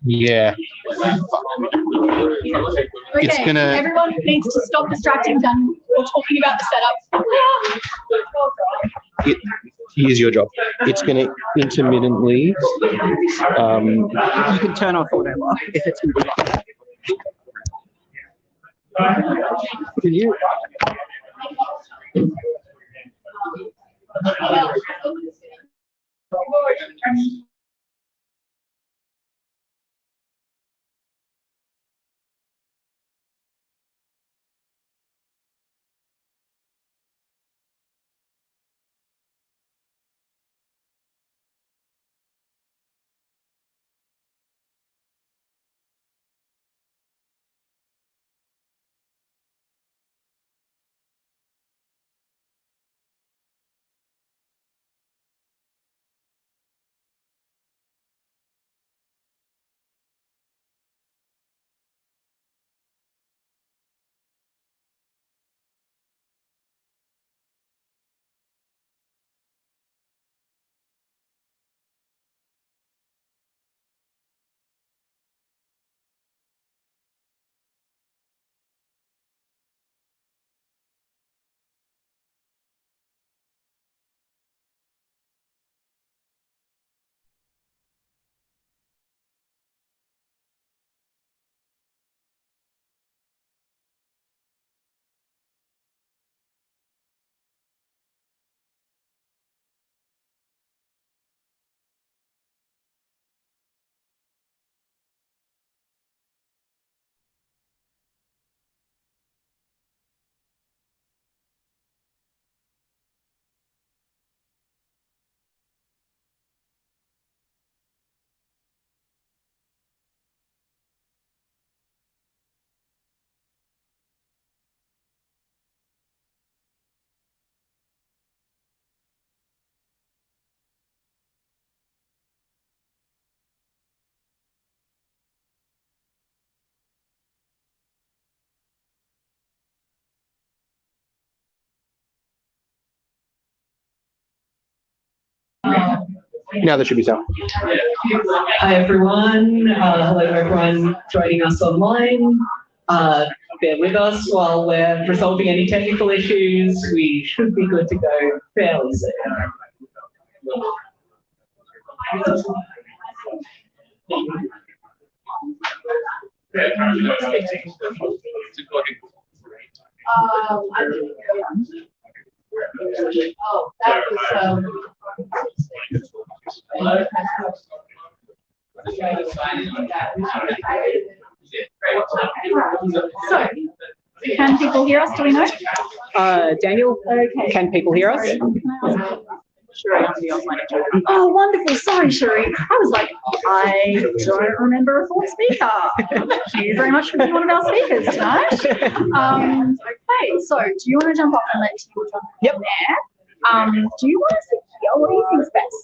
Yeah. Okay, It's gonna. everyone needs to stop distracting them or talking about the setup. Here's your job. It's going to intermittently. You can turn off or whatever if it's going to be on. Can you? Now there should be sound. Hi everyone. Hello everyone joining us online. Bear with us while we're resolving any technical issues. We should be good to go fairly soon. Oh, that was so, can people hear us? Do we know? Daniel, Okay. can people hear us? Oh, wonderful. Sorry, Sherry. I was like, I don't remember a fourth speaker. Thank you very much for being one of our speakers tonight. Okay, so do you want to jump off and let people jump Yep. in there? Do you want to sit here? What do you think's best?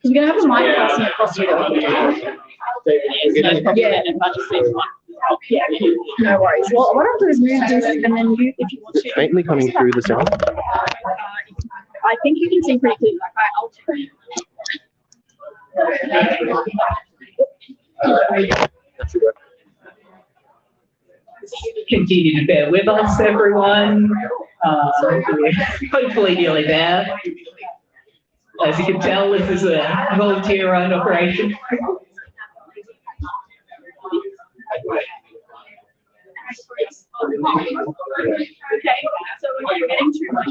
Because we're going to have a mic passing across you though. Yeah. Yeah, no worries. Well, what I'll do is move this, and then you, if you want to. Faintly coming through the sound. I think you can see pretty clearly. Continue to bear with us, everyone. We're hopefully nearly there. As you can tell, this is a volunteer-run operation. Okay, so we're getting too much.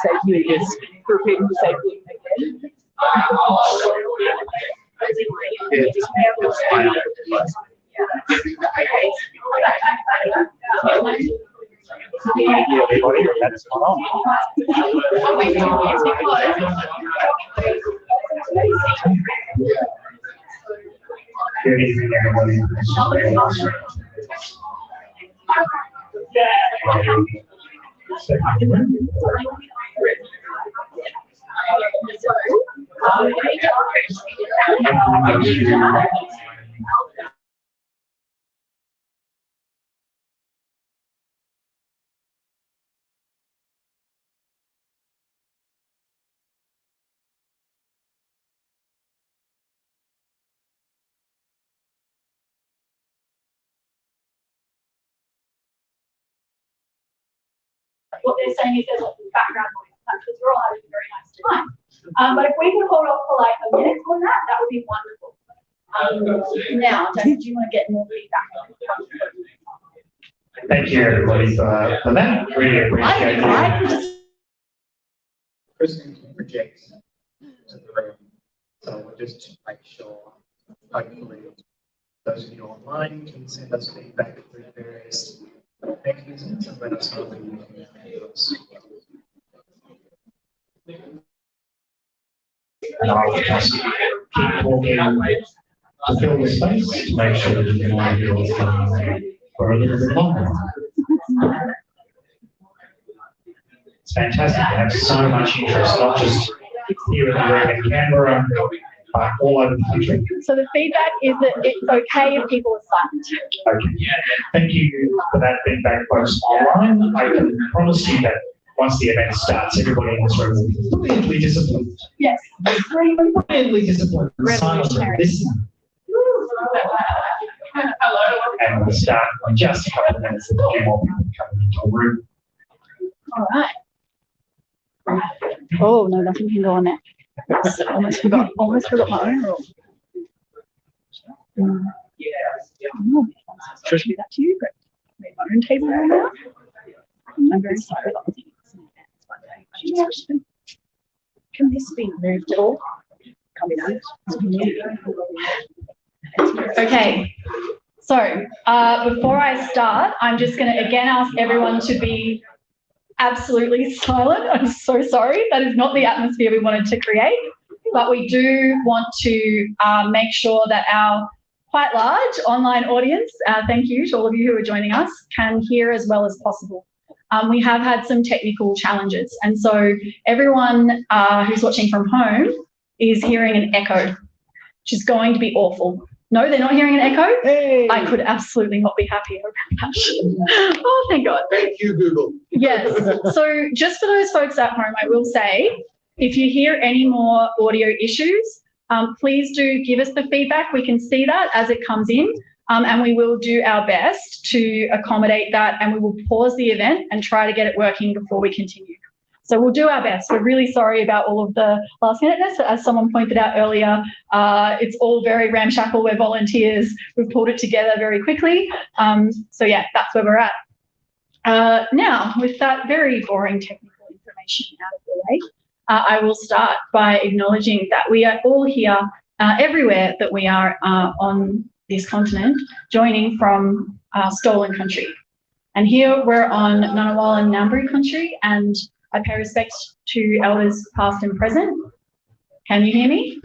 Safely, just repeat the safely again. Good evening, everybody. What they're saying is there's lots of background noise, because we're all having a very nice time. But if we could hold off for like a minute on that, that would be wonderful. Now, Jason, do you want to get more feedback? Thank you, everybody, for that. Really appreciate it. Person can project to the room. So we'll just make sure, hopefully, those of you online can send us feedback through various mechanisms and let us know when you can hear us. And I will just keep talking to fill the space to make sure that you can all hear what's going on for a little bit longer. It's fantastic to have so much interest, not just here in the room in Canberra, but all over the country. So the feedback is that it's okay if people are silent. Okay. Thank you for that feedback, folks online. I can promise you that once the event starts, everybody in this room will be brilliantly disciplined. Yes. Brilliantly disciplined. Revolutionary. Listen. And we'll start in just a couple of minutes with a few more people coming into the room. All right. Oh, no, nothing can go on there. Almost forgot my own rule. Should do that to you, but I made my own table rule now. I'm very sorry about the Can this be moved at all? Can't be done. Okay. So before I start, I'm just going to again ask everyone to be absolutely silent. I'm so sorry. That is not the atmosphere we wanted to create. But we do want to make sure that our quite large online audience, thank you to all of you who are joining us, can hear as well as possible. We have had some technical challenges, and so everyone who's watching from home is hearing an echo, which is going to be awful. No, they're not hearing an echo. Hey. I could absolutely not be happier about that. Oh, thank God. Thank you, Google. Yes. So just for those folks at home, I will say, if you hear any more audio issues, please do give us the feedback. We can see that as it comes in, and we will do our best to accommodate that, and we will pause the event and try to get it working before we continue. So we'll do our best. We're really sorry about all of the last minuteness. As someone pointed out earlier, it's all very ramshackle. We're volunteers. We've pulled it together very quickly. So yeah, that's where we're at. Now, with that very boring technical information out of the way, I will start by acknowledging that we are all here, everywhere that we are on this continent, joining from stolen country. And here we're on Ngunnawal and Ngambri country, and I pay respect to elders past and present. Can you hear me?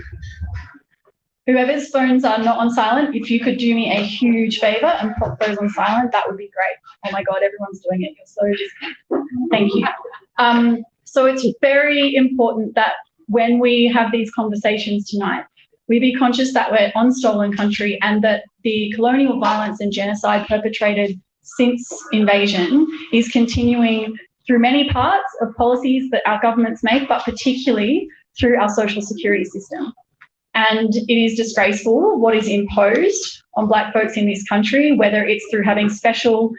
Whoever's phones are not on silent, if you could do me a huge favour and put those on silent, that would be great. Oh my God, everyone's doing it. You're so just, thank you. So it's very important that when we have these conversations tonight, we be conscious that we're on stolen country and that the colonial violence and genocide perpetrated since invasion is continuing through many parts of policies that our governments make, but particularly through our social security system. And it is disgraceful what is imposed on Black folks in this country, whether it's through having specially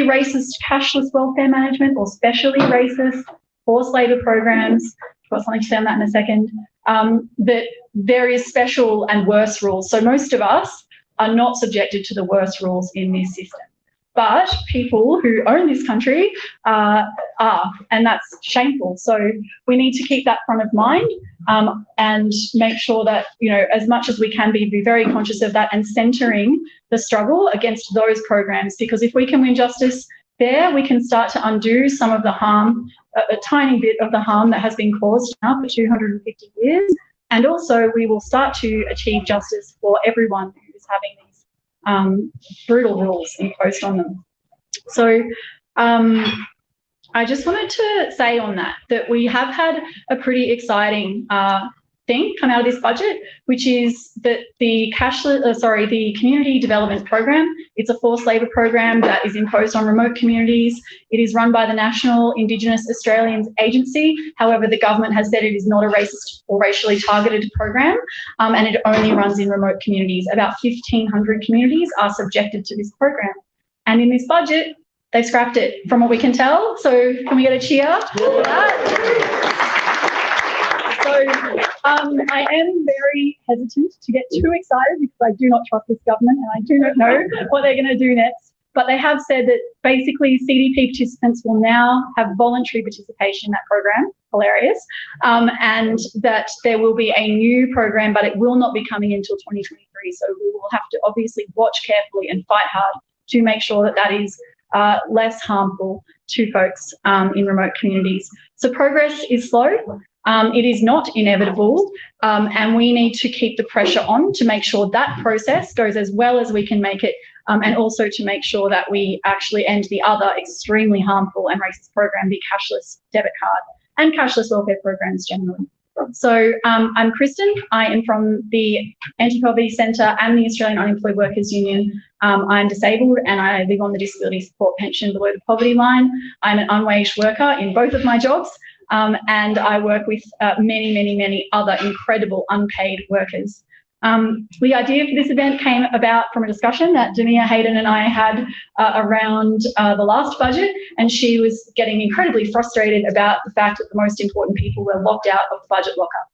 racist cashless welfare management or specially racist forced labour programs. I've got something to say on that in a second. That there is special and worse rules. So most of us are not subjected to the worst rules in this system. But people who own this country are, and that's shameful. So we need to keep that front of mind and make sure that, you know, as much as we can be very conscious of that and centering the struggle against those programs, because if we can win justice there, we can start to undo some of the harm, a tiny bit of the harm that has been caused now for 250 years. And also we will start to achieve justice for everyone who is having these brutal rules imposed on them. So I just wanted to say on that we have had a pretty exciting thing come out of this budget, which is that the the community development program. It's a forced labour program that is imposed on remote communities. It is run by the National Indigenous Australians Agency. However, the government has said it is not a racist or racially targeted program, and it only runs in remote communities. About 1,500 communities are subjected to this program. And in this budget, they scrapped it, from what we can tell. So can we get a cheer for that? So I am very hesitant to get too excited because I do not trust this government and I do not know what they're going to do next. But they have said that basically CDP participants will now have voluntary participation in that program. Hilarious. And that there will be a new program, but it will not be coming until 2023. So we will have to obviously watch carefully and fight hard to make sure that that is less harmful to folks in remote communities. So progress is slow. It is not inevitable, and we need to keep the pressure on to make sure that process goes as well as we can make it, and also to make sure that we actually end the other extremely harmful and racist program, the cashless debit card and cashless welfare programs generally. So I'm Kristen. I am from the Anti-Poverty Centre and the Australian Unemployed Workers Union. I'm disabled and I live on the disability support pension below the poverty line. I'm an unwaged worker in both of my jobs. And I work with many, many, many other incredible unpaid workers. The idea for this event came about from a discussion that Dania Hayden and I had around the last budget, and she was getting incredibly frustrated about the fact that the most important people were locked out of the budget lockup.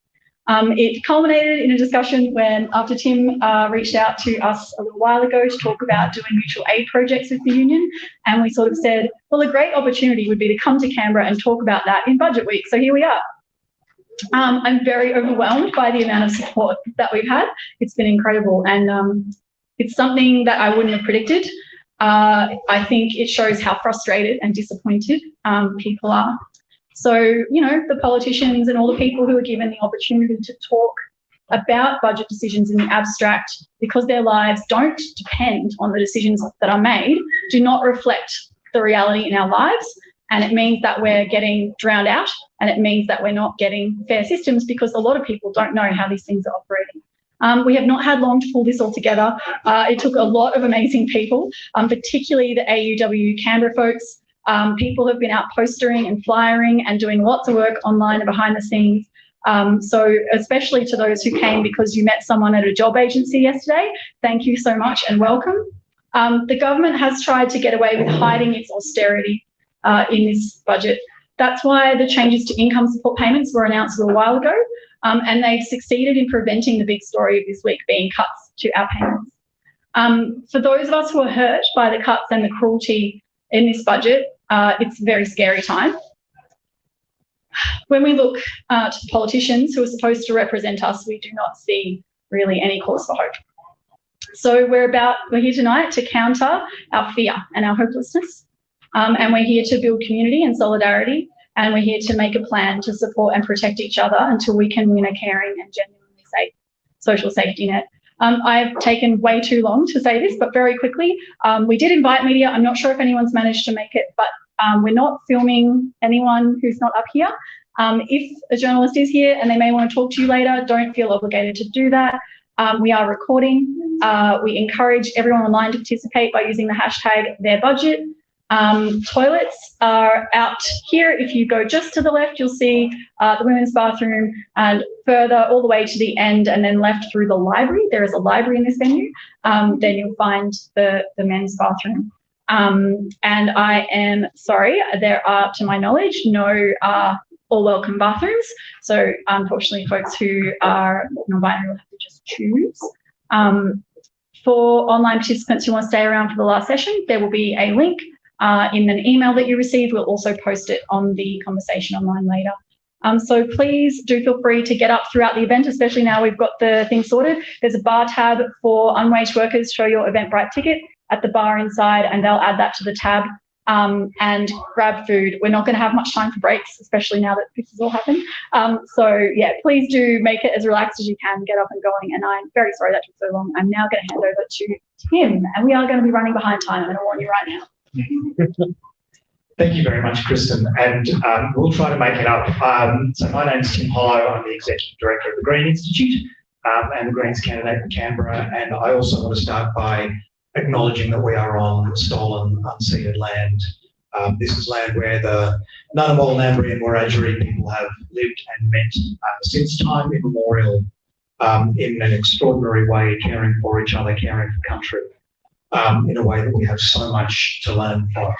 It culminated in a discussion when, after Tim reached out to us a little while ago to talk about doing mutual aid projects with the union, and we sort of said, well, a great opportunity would be to come to Canberra and talk about that in budget week. So here we are. I'm very overwhelmed by the amount of support that we've had. It's been incredible, and it's something that I wouldn't have predicted. I think it shows how frustrated and disappointed people are. So, you know, the politicians and all the people who are given the opportunity to talk about budget decisions in the abstract, because their lives don't depend on the decisions that are made, do not reflect the reality in our lives. And it means that we're getting drowned out, and it means that we're not getting fair systems because a lot of people don't know how these things are operating. We have not had long to pull this all together. It took a lot of amazing people, particularly the AUW Canberra folks. People have been out postering and flyering and doing lots of work online and behind the scenes. So especially to those who came because you met someone at a job agency yesterday, thank you so much and welcome. The government has tried to get away with hiding its austerity in this budget. That's why the changes to income support payments were announced a little while ago, and they've succeeded in preventing the big story of this week being cuts to our payments. For those of us who are hurt by the cuts and the cruelty in this budget, it's a very scary time. When we look to the politicians who are supposed to represent us, we do not see really any cause for hope. So we're here tonight to counter our fear and our hopelessness. And we're here to build community and solidarity, and we're here to make a plan to support and protect each other until we can win a caring and genuinely safe social safety net. I've taken way too long to say this, but very quickly, we did invite media. I'm not sure if anyone's managed to make it, but we're not filming anyone who's not up here. If a journalist is here and they may want to talk to you later, don't feel obligated to do that. We are recording. We encourage everyone online to participate by using the hashtag #TheirBudget. Toilets are out here. If you go just to the left, you'll see the women's bathroom, and further all the way to the end and then left through the library. There is a library in this venue. Then you'll find the men's bathroom. And I am sorry, there are, to my knowledge, no all welcome bathrooms. So unfortunately, folks who are non-binary will have to just choose. For online participants who want to stay around for the last session, there will be a link in an email that you received. We'll also post it on the conversation online later. So please do feel free to get up throughout the event, especially now we've got the thing sorted. There's a bar tab for unwaged workers. Show your Eventbrite ticket at the bar inside, and they'll add that to the tab. And grab food. We're not going to have much time for breaks, especially now that this has all happened. So yeah, please do make it as relaxed as you can, get up and going. And I'm very sorry that took so long. I'm now going to hand over to Tim, and we are going to be running behind time. I'm going to warn you right now. Thank you very much, Kristen, and we'll try to make it up. So my name's Tim Hollow. I'm the Executive Director of the Green Institute and the Greens candidate for Canberra, and I also want to start by acknowledging that we are on stolen, unceded land. This is land where the Ngunnawal, Ngambri and Wiradjuri people have lived and met since time immemorial in an extraordinary way, caring for each other, caring for country, in a way that we have so much to learn from.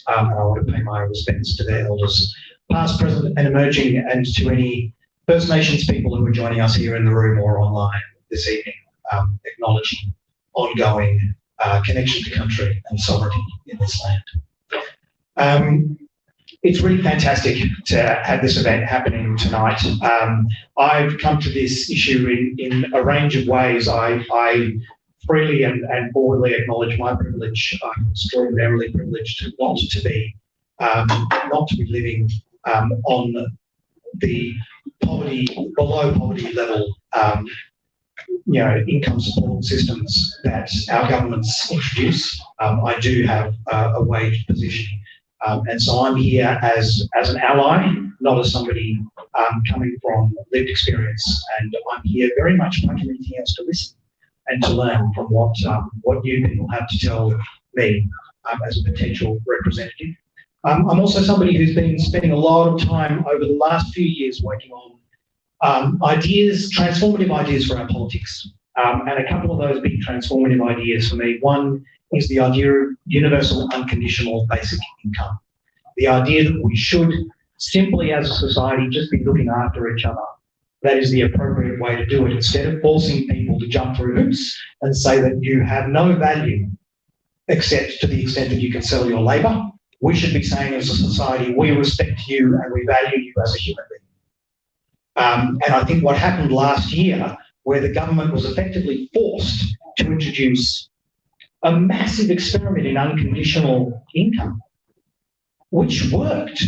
And I want to pay my respects to their elders, past, present and emerging, and to any First Nations people who are joining us here in the room or online this evening, acknowledging ongoing connection to country and sovereignty in this land. It's really fantastic to have this event happening tonight. I've come to this issue in a range of ways. I freely and forwardly acknowledge my privilege. I'm extraordinarily privileged not to be living on the below poverty level, income support systems that our governments introduce. I do have a wage position. And so I'm here as an ally, not as somebody coming from lived experience. And I'm here very much like anything else to listen and to learn from what you people have to tell me as a potential representative. I'm also somebody who's been spending a lot of time over the last few years working on ideas, transformative ideas for our politics. And a couple of those big transformative ideas for me. One is the idea of universal unconditional basic income. The idea that we should simply as a society just be looking after each other. That is the appropriate way to do it, instead of forcing people to jump through hoops and say that you have no value except to the extent that you can sell your labour. We should be saying as a society, we respect you and we value you as a human being. And I think what happened last year, where the government was effectively forced to introduce a massive experiment in unconditional income, which worked.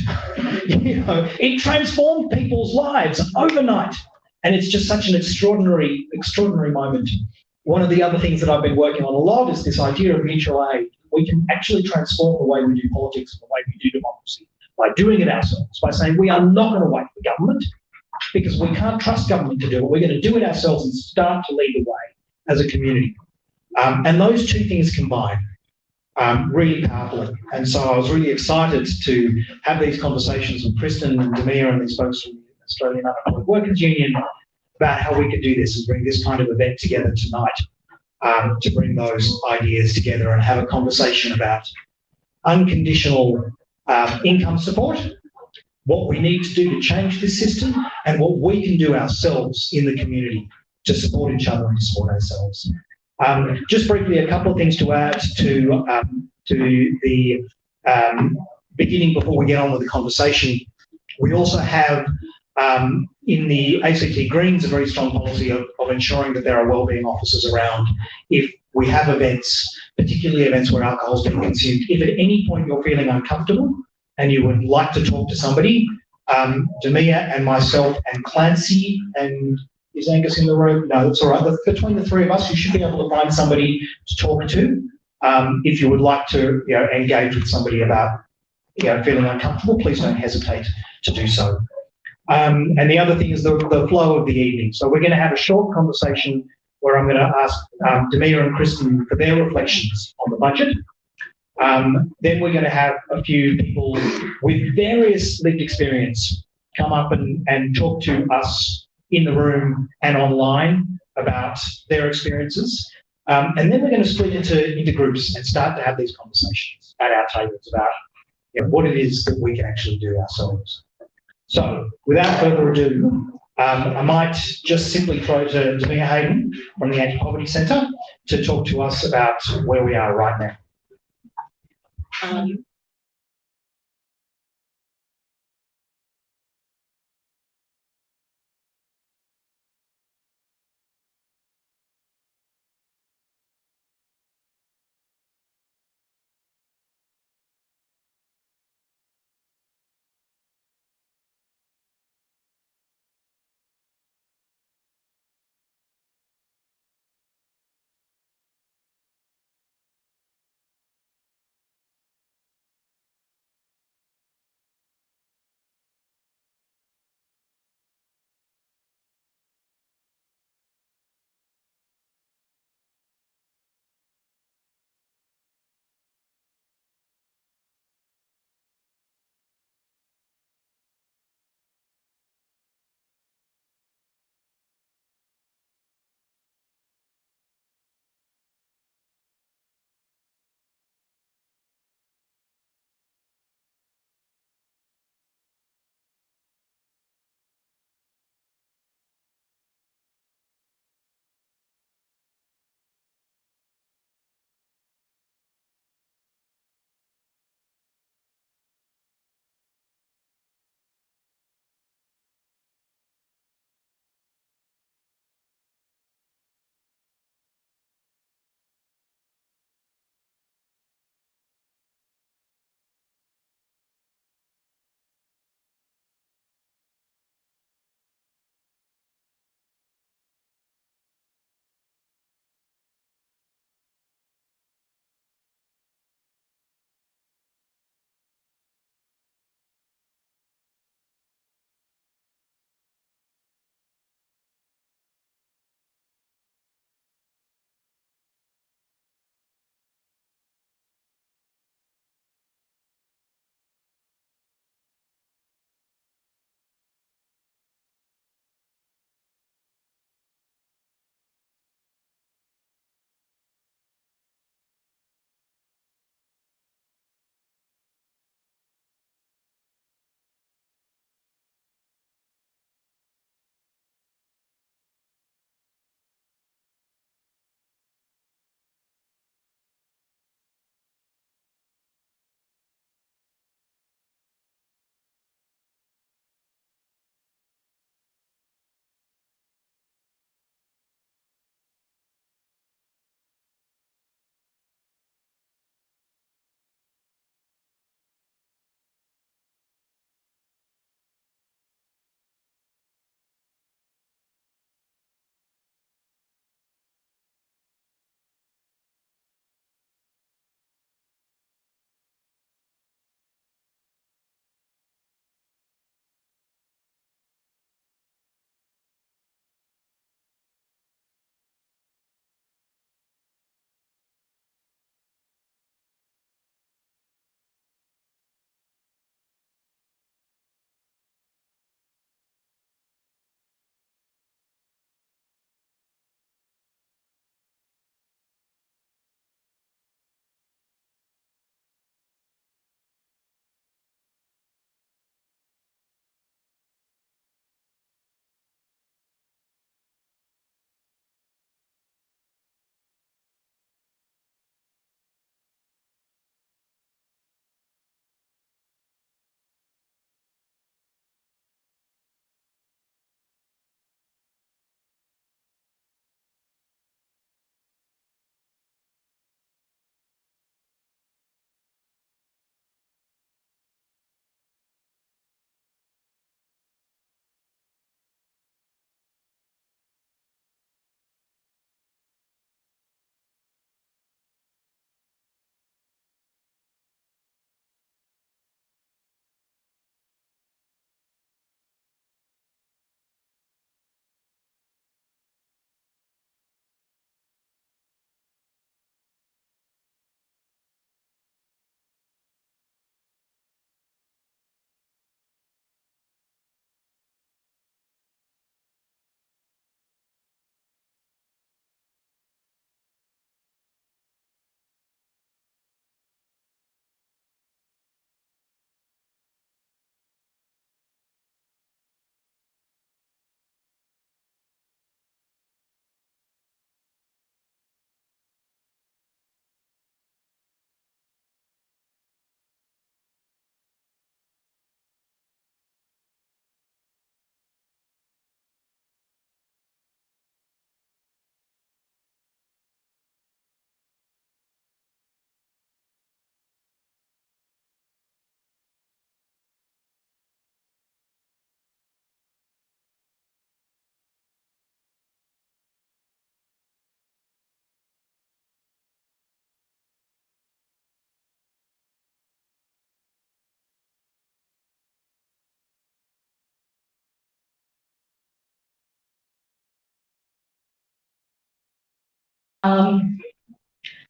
It transformed people's lives overnight. And it's just such an extraordinary moment. One of the other things that I've been working on a lot is this idea of mutual aid. We can actually transform the way we do politics and the way we do democracy by doing it ourselves, by saying we are not going to wait for government because we can't trust government to do it. We're going to do it ourselves and start to lead the way as a community. And those two things combine really powerfully. And so I was really excited to have these conversations with Kristen and Demir and these folks from the Australian Unemployed Workers Union about how we could do this and bring this kind of event together tonight, to bring those ideas together and have a conversation about unconditional income support, what we need to do to change this system, and what we can do ourselves in the community to support each other and to support ourselves. Just briefly, a couple of things to add to the beginning before we get on with the conversation. We also have in the ACT Greens a very strong policy of ensuring that there are wellbeing officers around if we have events, particularly events where alcohol is being consumed. If at any point you're feeling uncomfortable and you would like to talk to somebody, Demir and myself and Clancy, and is Angus in the room? No, that's all right. Between the three of us, you should be able to find somebody to talk to. If you would like to engage with somebody about feeling uncomfortable, please don't hesitate to do so. And the other thing is the flow of the evening. So we're going to have a short conversation where I'm going to ask Demir and Kristen for their reflections on the budget. Then we're going to have a few people with various lived experience come up and talk to us in the room and online about their experiences. And then we're going to split into groups and start to have these conversations at our tables about what it is that we can actually do ourselves. So without further ado, I might just simply throw to Demir Hayden from the Anti-Poverty Centre to talk to us about where we are right now.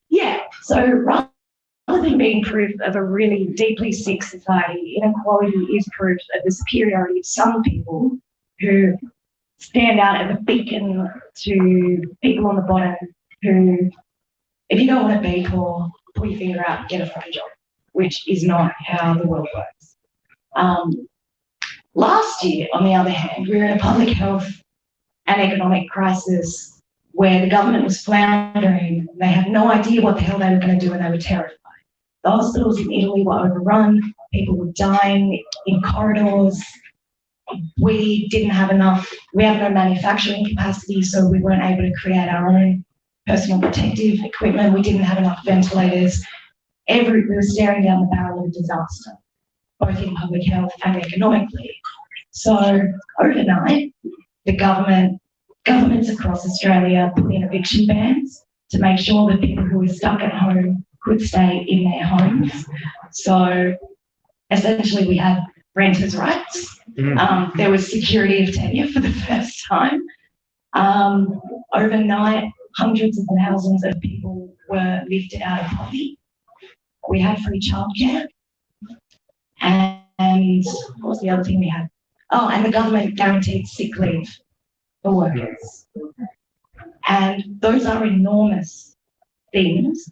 Yeah, so rather than being proof of a really deeply sick society, inequality is proof of the superiority of some people who stand out as a beacon to people on the bottom who, if you don't want to be poor, pull your finger out and get a fucking job, which is not how the world works. Last year, on the other hand, we were in a public health and economic crisis where the government was floundering. They had no idea what the hell they were going to do and they were terrified. The hospitals in Italy were overrun, people were dying in corridors. We didn't have enough, we have no manufacturing capacity, so we weren't able to create our own personal protective equipment. We didn't have enough ventilators. We were staring down the barrel of a disaster, both in public health and economically. So overnight, the governments across Australia put in eviction bans to make sure that people who were stuck at home could stay in their homes. So essentially we had renters' rights. There was security of tenure for the first time. Overnight, hundreds of thousands of people were lifted out of poverty. We had free childcare. And what was the other thing we had? Oh, and the government guaranteed sick leave for workers. And those are enormous things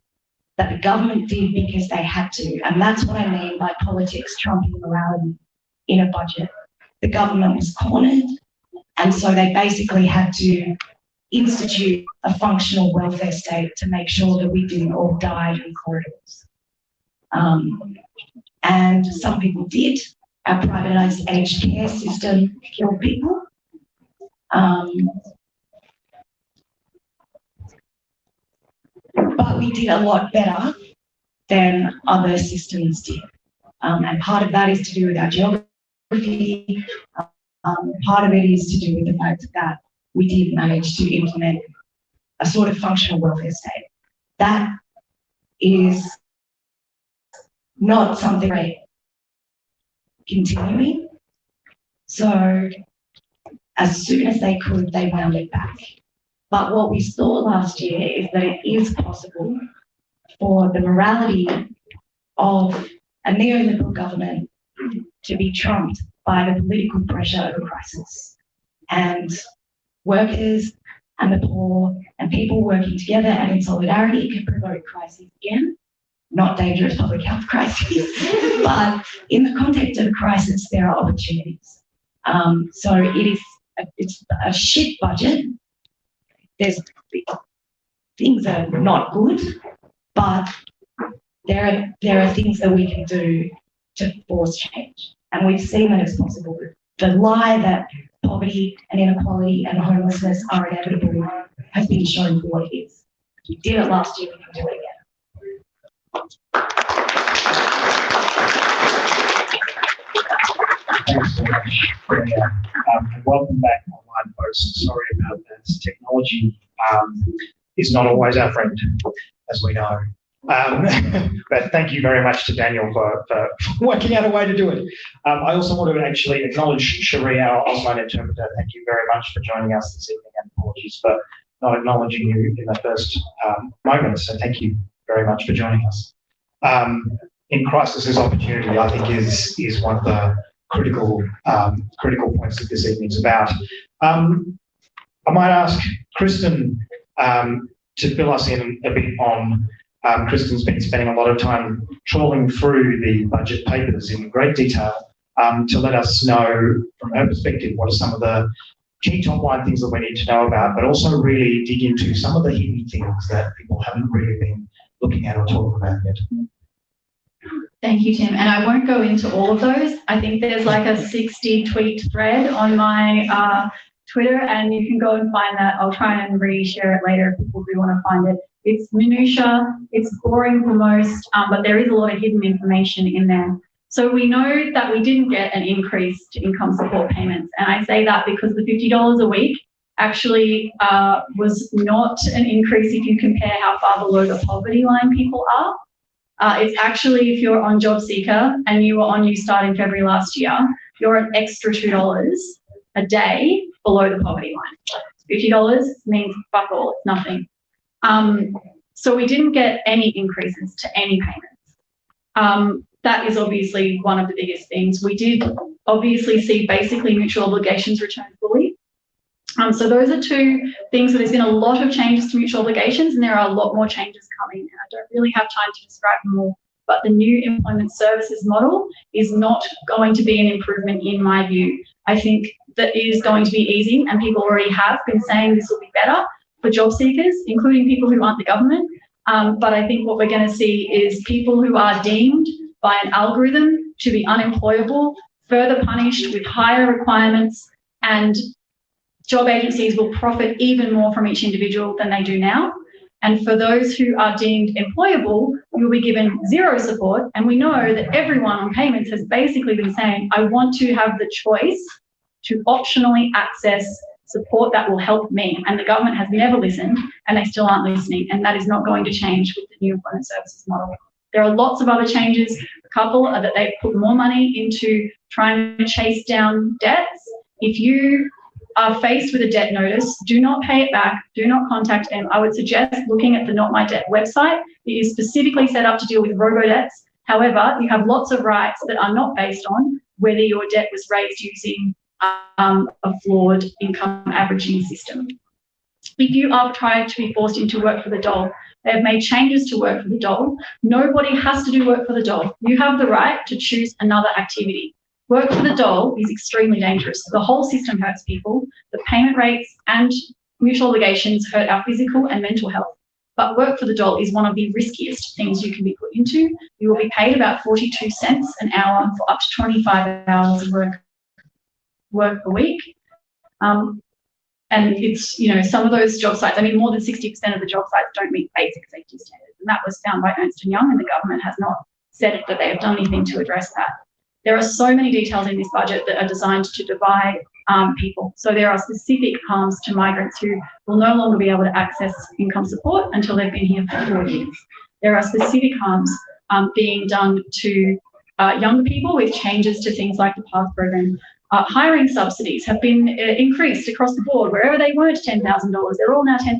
that the government did because they had to. And that's what I mean by politics trumping morality in a budget. The government was cornered, and so they basically had to institute a functional welfare state to make sure that we didn't all die in corridors. And some people did. Our privatised aged care system killed people. But we did a lot better than other systems did. And part of that is to do with our geography. Part of it is to do with the fact that we did manage to implement a sort of functional welfare state. That is not something great continuing. So as soon as they could, they wound it back. But what we saw last year is that it is possible for the morality of a neoliberal government to be trumped by the political pressure of a crisis. And workers and the poor and people working together and in solidarity can provoke crises again. Not dangerous public health crises, but in the context of a crisis, there are opportunities. So it's a shit budget. Things are not good, but there are things that we can do to force change. And we've seen that it's possible. The lie that poverty and inequality and homelessness are inevitable has been shown for what it is. We did it last year, we can do it again. Thanks so much, Freya. And welcome back, online folks. Sorry about that. Technology is not always our friend, as we know. But thank you very much to Daniel for working out a way to do it. I also want to actually acknowledge Cherie, our Auslan interpreter. Thank you very much for joining us this evening, and apologies for not acknowledging you in the first moment. So thank you very much for joining us. In crisis, opportunity, I think, is one of the critical points that this evening's about. I might ask Kristen to fill us in a bit on. Kristen's been spending a lot of time trawling through the budget papers in great detail to let us know, from her perspective, what are some of the key top line things that we need to know about, but also really dig into some of the hidden things that people haven't really been looking at or talking about yet. Thank you, Tim. And I won't go into all of those. I think there's like a 60 tweet thread on my Twitter, and you can go and find that. I'll try and reshare it later if people do want to find it. It's minutiae, it's boring for most, but there is a lot of hidden information in there. So we know that we didn't get an increase to income support payments. And I say that because the $50 a week actually was not an increase if you compare how far below the poverty line people are. It's actually, if you're on JobSeeker and you were on Newstart in February last year, you're an extra $2 a day below the poverty line. $50 means fuck all, it's nothing. So we didn't get any increases to any payments. That is obviously one of the biggest things. We did obviously see basically mutual obligations return fully. So those are two things where there's been a lot of changes to mutual obligations, and there are a lot more changes coming. And I don't really have time to describe them all, but the new employment services model is not going to be an improvement in my view. I think that it is going to be easy, and people already have been saying this will be better for job seekers, including people who aren't the government. But I think what we're going to see is people who are deemed by an algorithm to be unemployable, further punished with higher requirements, and job agencies will profit even more from each individual than they do now. And for those who are deemed employable, you'll be given zero support. And we know that everyone on payments has basically been saying, I want to have the choice to optionally access support that will help me. And the government has never listened, and they still aren't listening. And that is not going to change with the new employment services model. There are lots of other changes. A couple are that they've put more money into trying to chase down debts. If you are faced with a debt notice, do not pay it back, do not contact them. I would suggest looking at the Not My Debt website. It is specifically set up to deal with robo-debts. However, you have lots of rights that are not based on whether your debt was raised using a flawed income averaging system. If you are trying to be forced into work for the dole, they have made changes to work for the dole. Nobody has to do work for the dole. You have the right to choose another activity. Work for the dole is extremely dangerous. The whole system hurts people. The payment rates and mutual obligations hurt our physical and mental health. But work for the dole is one of the riskiest things you can be put into. You will be paid about 42 cents an hour for up to 25 hours of work a week. And it's, you know, some of those job sites, I mean, more than 60% of the job sites don't meet basic safety standards. And that was found by Ernst & Young, and the government has not said that they have done anything to address that. There are so many details in this budget that are designed to divide people. So there are specific harms to migrants who will no longer be able to access income support until they've been here for 4 years. There are specific harms being done to younger people with changes to things like the PATH program. Hiring subsidies have been increased across the board. Wherever they weren't $10,000, they're all now $10,000.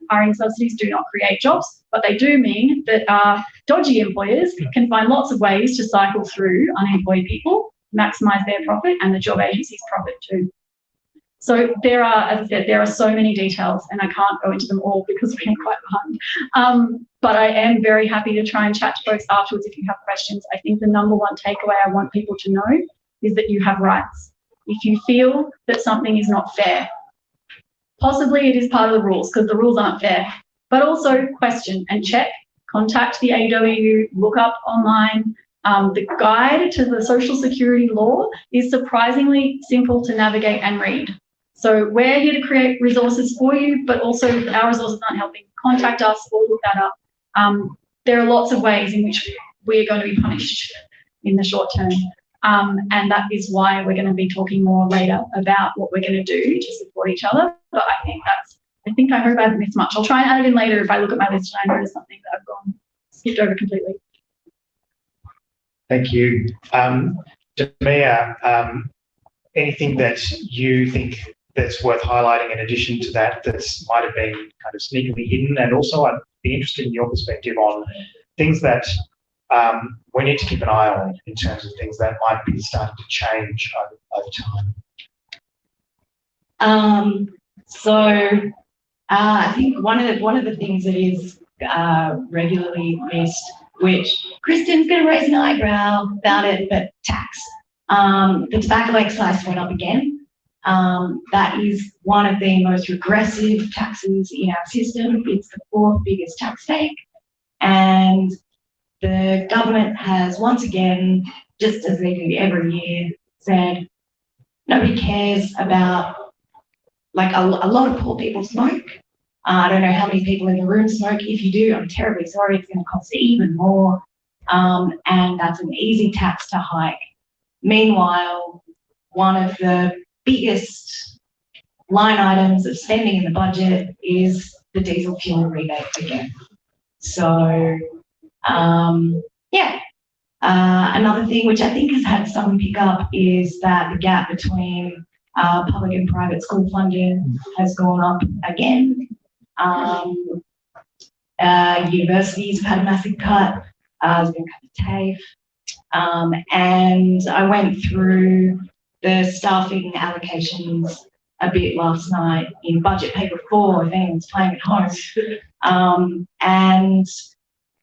Hiring subsidies do not create jobs, but they do mean that dodgy employers can find lots of ways to cycle through unemployed people, maximise their profit, and the job agency's profit too. So there are, as I said, there are so many details, and I can't go into them all because we're quite behind. But I am very happy to try and chat to folks afterwards if you have questions. I think the number one takeaway I want people to know is that you have rights. If you feel that something is not fair, possibly it is part of the rules because the rules aren't fair, but also question and check, contact the AWU, look up online. The guide to the Social Security law is surprisingly simple to navigate and read. So we're here to create resources for you, but also our resources aren't helping. Contact us or look that up. There are lots of ways in which we are going to be punished in the short term. And that is why we're going to be talking more later about what we're going to do to support each other. But I hope I haven't missed much. I'll try and add it in later if I look at my list and I notice something that I've skipped over completely. Thank you. Jamia, anything that you think that's worth highlighting in addition to that might have been kind of sneakily hidden? And also I'd be interested in your perspective on things that we need to keep an eye on in terms of things that might be starting to change over time. I think one of the things that is regularly missed, which Kristen's going to raise an eyebrow about it, but tax. The tobacco excise went up again. That is one of the most regressive taxes in our system. It's the 4th biggest tax take, and the government has once again, just as they do every year, said nobody cares about, like, a lot of poor people smoke. I don't know how many people in the room smoke. If you do, I'm terribly sorry. It's going to cost even more. And that's an easy tax to hike. Meanwhile, one of the biggest line items of spending in the budget is the diesel fuel rebate again. So, another thing which I think has had some pickup is that the gap between public and private school funding has gone up again. Universities have had a massive cut. There's been a cut to TAFE. And I went through the staffing allocations a bit last night in budget paper 4, if anyone's playing at home. And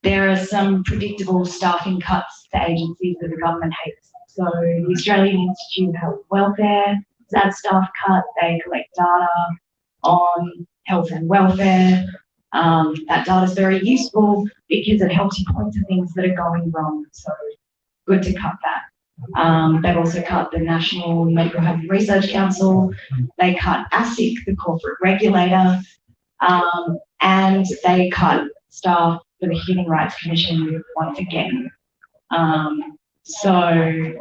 there are some predictable staffing cuts to agencies that the government hates. So the Australian Institute of Health and Welfare has had staff cut. They collect data on health and welfare. That data is very useful because it helps you point to things that are going wrong. So good to cut that. They've also cut the National Medical Health and Research Council. They cut ASIC, the corporate regulator, and they cut staff for the Human Rights Commission once again. So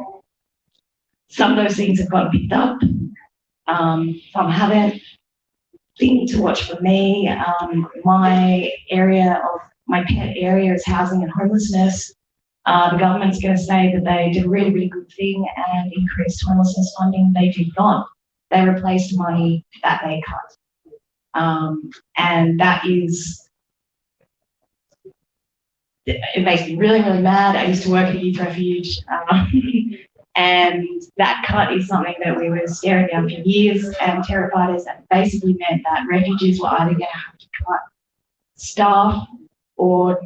some of those things have gotten picked up. Some haven't. Thing to watch for me, my pet area is housing and homelessness. The government's going to say that they did a really, really good thing and increased homelessness funding. They did not. They replaced money that they cut. And that is, it makes me really, really mad. I used to work at a youth refuge. And that cut is something that we were staring down for years and terrified us, and basically meant that refugees were either going to have to cut staff or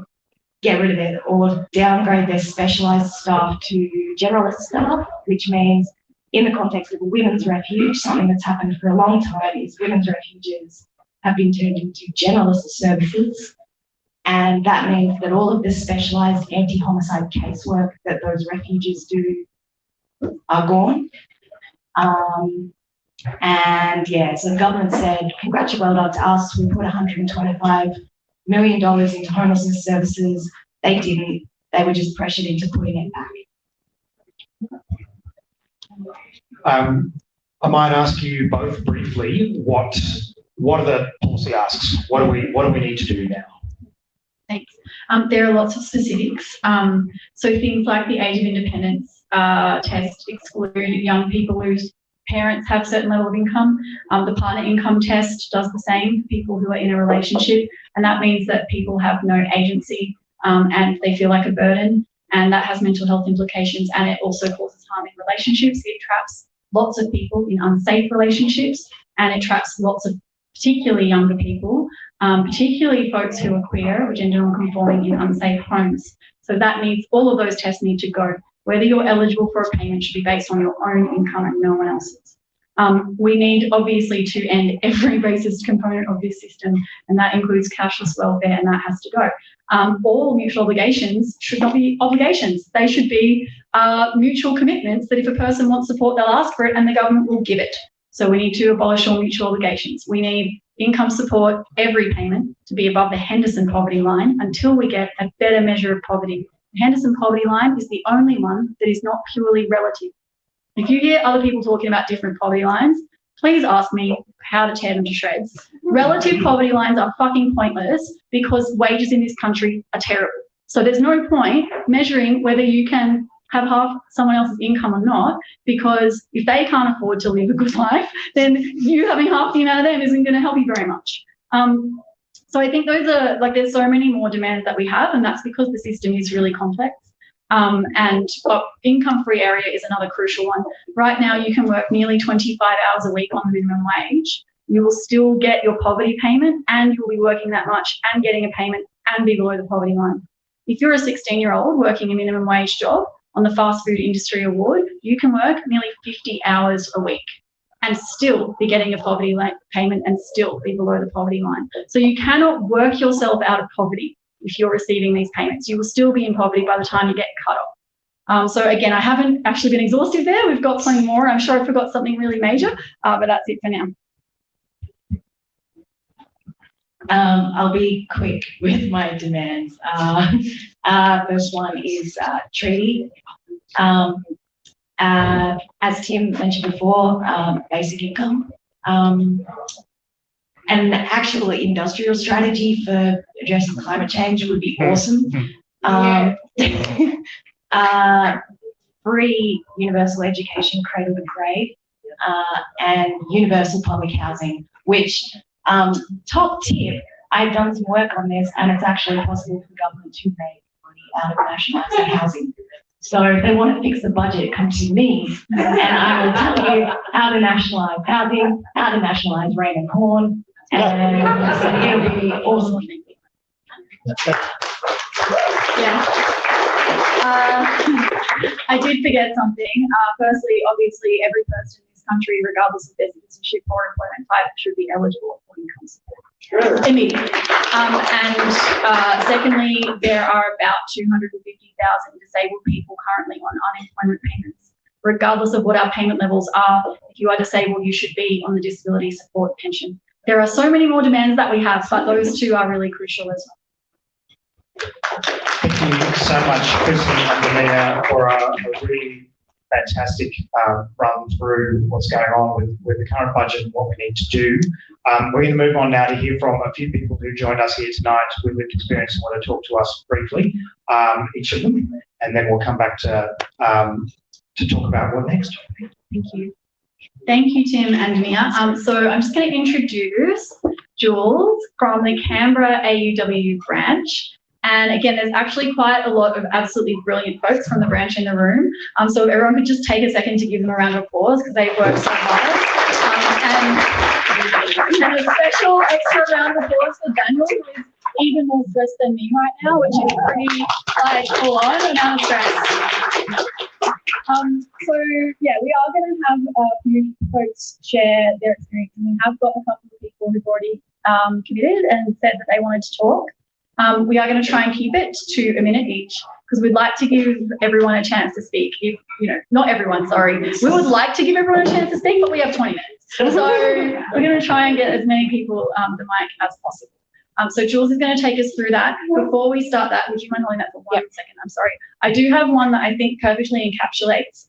get rid of it or downgrade their specialised staff to generalist staff, which means in the context of a women's refuge, something that's happened for a long time is women's refuges have been turned into generalist services. And that means that all of the specialised anti-homicide casework that those refuges do are gone. And yeah, so the government said, congrats, well done to us. We put $125 million into homelessness services. They didn't. They were just pressured into putting it back. I might ask you both briefly, what are the policy asks? What do we need to do now? Thanks. There are lots of specifics. So things like the age of independence test exclude young people whose parents have a certain level of income. The partner income test does the same for people who are in a relationship, and that means that people have no agency and they feel like a burden, and that has mental health implications, and it also causes harm in relationships. It traps lots of people in unsafe relationships, and it traps lots of particularly younger people, particularly folks who are queer or gender non-conforming in unsafe homes. So that needs, all of those tests need to go. Whether you're eligible for a payment should be based on your own income and no one else's. We need obviously to end every racist component of this system, and that includes cashless welfare, and that has to go. All mutual obligations should not be obligations. They should be mutual commitments that if a person wants support, they'll ask for it and the government will give it. So we need to abolish all mutual obligations. We need income support, every payment, to be above the Henderson poverty line until we get a better measure of poverty. The Henderson poverty line is the only one that is not purely relative. If you hear other people talking about different poverty lines, please ask me how to tear them to shreds. Relative poverty lines are fucking pointless because wages in this country are terrible. So there's no point measuring whether you can have half someone else's income or not, because if they can't afford to live a good life, then you having half the amount of them isn't going to help you very much. So I think those are, like, there's so many more demands that we have, and that's because the system is really complex. And income-free area is another crucial one. Right now, you can work nearly 25 hours a week on the minimum wage. You will still get your poverty payment, and you'll be working that much and getting a payment and be below the poverty line. If you're a 16-year-old working a minimum wage job on the Fast Food Industry Award, you can work nearly 50 hours a week and still be getting a poverty payment and still be below the poverty line. So you cannot work yourself out of poverty if you're receiving these payments. You will still be in poverty by the time you get cut off. So again, I haven't actually been exhaustive there. We've got plenty more. I'm sure I forgot something really major, but that's it for now. I'll be quick with my demands. First one is treaty. As Tim mentioned before, basic income. An actual industrial strategy for addressing climate change would be awesome. Free universal education, cradle to grave, and universal public housing, which, top tip, I've done some work on this, and it's actually possible for government to make money out of nationalising housing. So if they want to fix the budget, come to me, and I will tell you how to nationalise housing, how to nationalise rain and corn, and it'll be awesome. Yeah. I did forget something. Firstly, obviously, every person in this country, regardless of their citizenship or employment type, should be eligible for income support. Immediately. Secondly, there are about 250,000 disabled people currently on unemployment payments. Regardless of what our payment levels are, if you are disabled, you should be on the disability support pension. There are so many more demands that we have, but those two are really crucial as well. Thank you so much, Kristen and Damia, for a really fantastic run through what's going on with the current budget and what we need to do. We're going to move on now to hear from a few people who joined us here tonight with lived experience and want to talk to us briefly, each of them, and then we'll come back to talk about what next. Thank you. Thank you, Tim and Mia. So I'm just going to introduce Jules from the Canberra AUW branch. And again, there's actually quite a lot of absolutely brilliant folks from the branch in the room. So if everyone could just take a second to give them a round of applause because they've worked so hard. And a special extra round of applause for Daniel, who is even more stressed than me right now, which is pretty full on amount of stress. So yeah, we are going to have a few folks share their experience, and we have got a couple of people who've already committed and said that they wanted to talk. We are going to try and keep it to a minute each because we'd like to give everyone a chance to speak. If, not everyone, sorry. We would like to give everyone a chance to speak, but we have 20 minutes. So we're going to try and get as many people the mic as possible. So Jules is going to take us through that. Before we start that, would you mind holding that for 1 second? I'm sorry. I do have one that I think perfectly encapsulates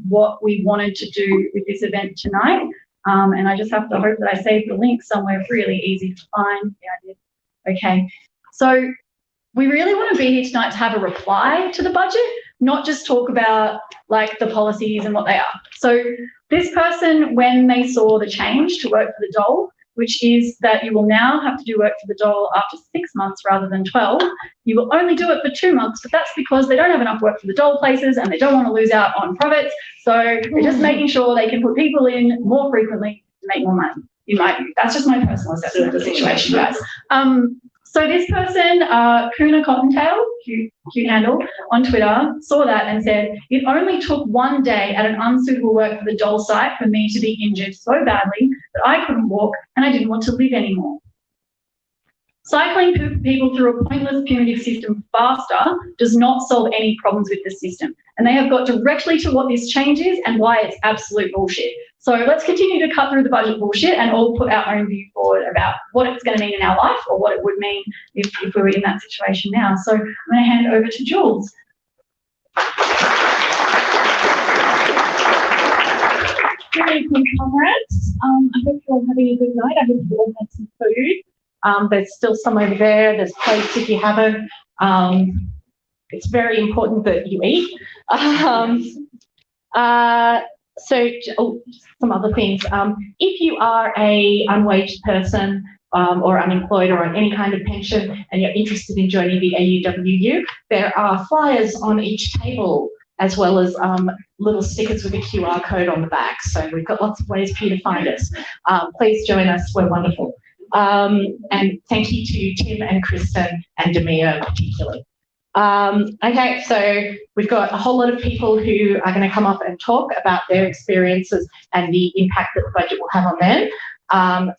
what we wanted to do with this event tonight. And I just have to hope that I saved the link somewhere really easy to find. Yeah, I did. Okay. So we really want to be here tonight to have a reply to the budget, not just talk about like the policies and what they are. So this person, when they saw the change to work for the dole, which is that you will now have to do work for the dole after 6 months rather than 12, you will only do it for 2 months, but that's because they don't have enough work for the dole places and they don't want to lose out on profits. So they're just making sure they can put people in more frequently to make more money. That's just my personal assessment of the situation, guys. So this person, Kuna Cottontail, cute handle, on Twitter, saw that and said, it only took 1 day at an unsuitable work for the dole site for me to be injured so badly that I couldn't walk and I didn't want to live anymore. Cycling people through a pointless punitive system faster does not solve any problems with the system. And they have got directly to what this change is and why it's absolute bullshit. So let's continue to cut through the budget bullshit and all put our own view forward about what it's going to mean in our life or what it would mean if we were in that situation now. So I'm going to hand over to Jules. Good evening, comrades. I hope you're all having a good night. I hope you all had some food. There's still some over there. There's plates if you haven't. It's very important that you eat. Some other things. If you are a unwaged person or unemployed or on any kind of pension and you're interested in joining the AUWU, there are flyers on each table as well as little stickers with a QR code on the back. So we've got lots of ways for you to find us. Please join us. We're wonderful. And thank you to Tim and Kristen and Damia particularly. Okay, so we've got a whole lot of people who are going to come up and talk about their experiences and the impact that the budget will have on them.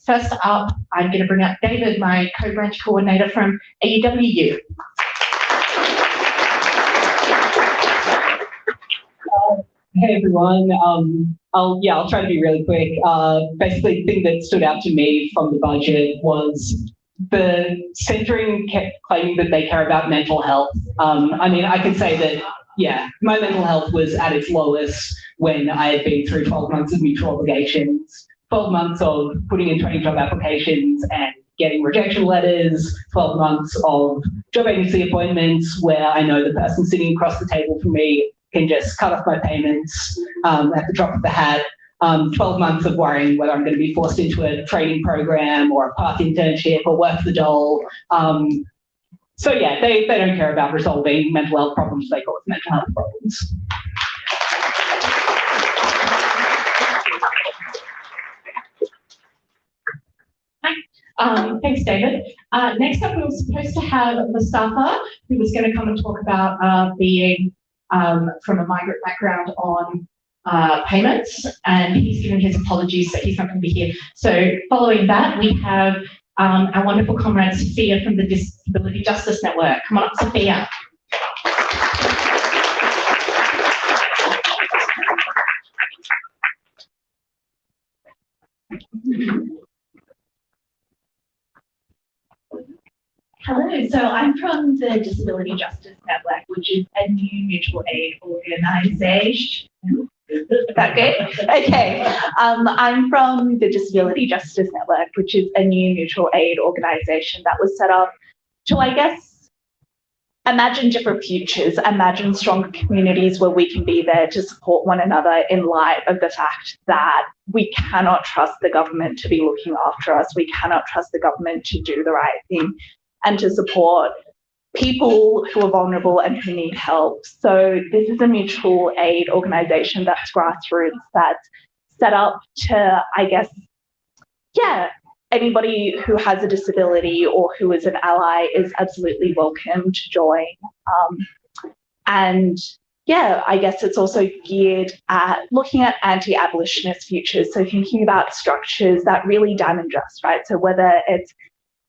First up, I'm going to bring up David, my co-branch coordinator from AUWU. Hey everyone, I'll try to be really quick. Basically, the thing that stood out to me from the budget was the centering kept claiming that they care about mental health. I mean, I can say that, yeah, my mental health was at its lowest when I had been through 12 months of mutual obligations, 12 months of putting in 20 job applications and getting rejection letters, 12 months of job agency appointments where I know the person sitting across the table from me can just cut off my payments at the drop of the hat. 12 months of worrying whether I'm going to be forced into a training program or a path internship or work for the dole. So yeah, they don't care about resolving mental health problems, they call it mental health problems. Thanks, David. Next up, we were supposed to have Mustafa, who was going to come and talk about being from a migrant background on payments, and he's given his apologies that he's not going to be here. So following that, we have our wonderful comrade Sophia from the Disability Justice Network. Come on up, Sophia. Hello, so I'm from the Disability Justice Network, which is a new mutual aid organisation. Is that good? Okay. I'm from the Disability Justice Network, which is a new mutual aid organisation that was set up to, I guess, imagine different futures, imagine stronger communities where we can be there to support one another in light of the fact that we cannot trust the government to be looking after us. We cannot trust the government to do the right thing and to support people who are vulnerable and who need help. So this is a mutual aid organisation that's grassroots, that's set up to, I guess, yeah, anybody who has a disability or who is an ally is absolutely welcome to join. And yeah, I guess it's also geared at looking at anti-abolitionist futures. So thinking about structures that really damage us, right? So whether it's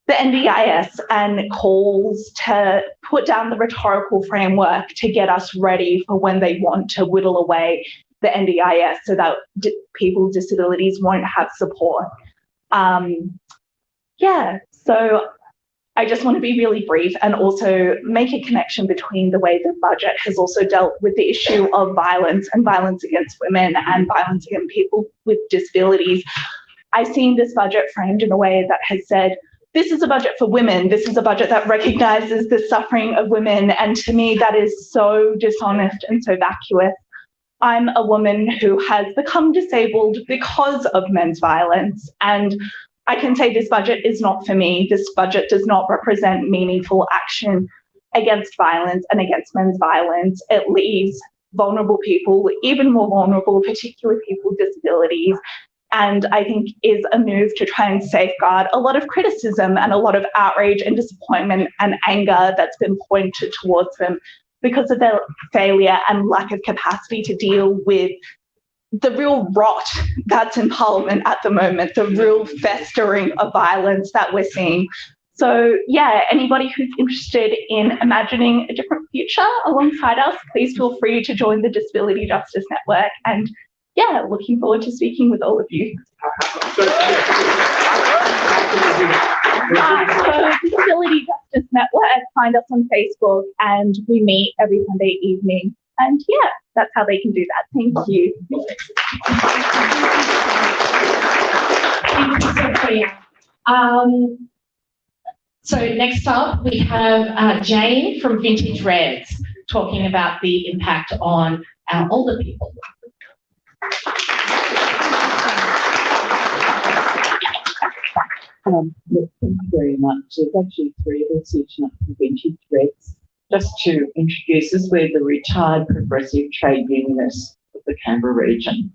the NDIS and calls to put down the rhetorical framework to get us ready for when they want to whittle away the NDIS so that people with disabilities won't have support. Yeah, so I just want to be really brief and also make a connection between the way the budget has also dealt with the issue of violence and violence against women and violence against people with disabilities. I've seen this budget framed in a way that has said, this is a budget for women. This is a budget that recognises the suffering of women. And to me, that is so dishonest and so vacuous. I'm a woman who has become disabled because of men's violence. And I can say this budget is not for me. This budget does not represent meaningful action against violence and against men's violence. It leaves vulnerable people even more vulnerable, particularly people with disabilities. And I think is a move to try and safeguard a lot of criticism and a lot of outrage and disappointment and anger that's been pointed towards them because of their failure and lack of capacity to deal with the real rot that's in Parliament at the moment, the real festering of violence that we're seeing. So yeah, anybody who's interested in imagining a different future alongside us, please feel free to join the Disability Justice Network. And yeah, looking forward to speaking with all of you. So Disability Justice Network, find us on Facebook and we meet every Sunday evening. And yeah, that's how they can do that. Thank you. Thank you, Sophia. So next up, we have Jane from Vintage Reds talking about the impact on our older people. Thank you very much. There's actually three of us each up from Vintage Reds. Just to introduce us, we're the retired progressive trade unionists of the Canberra region.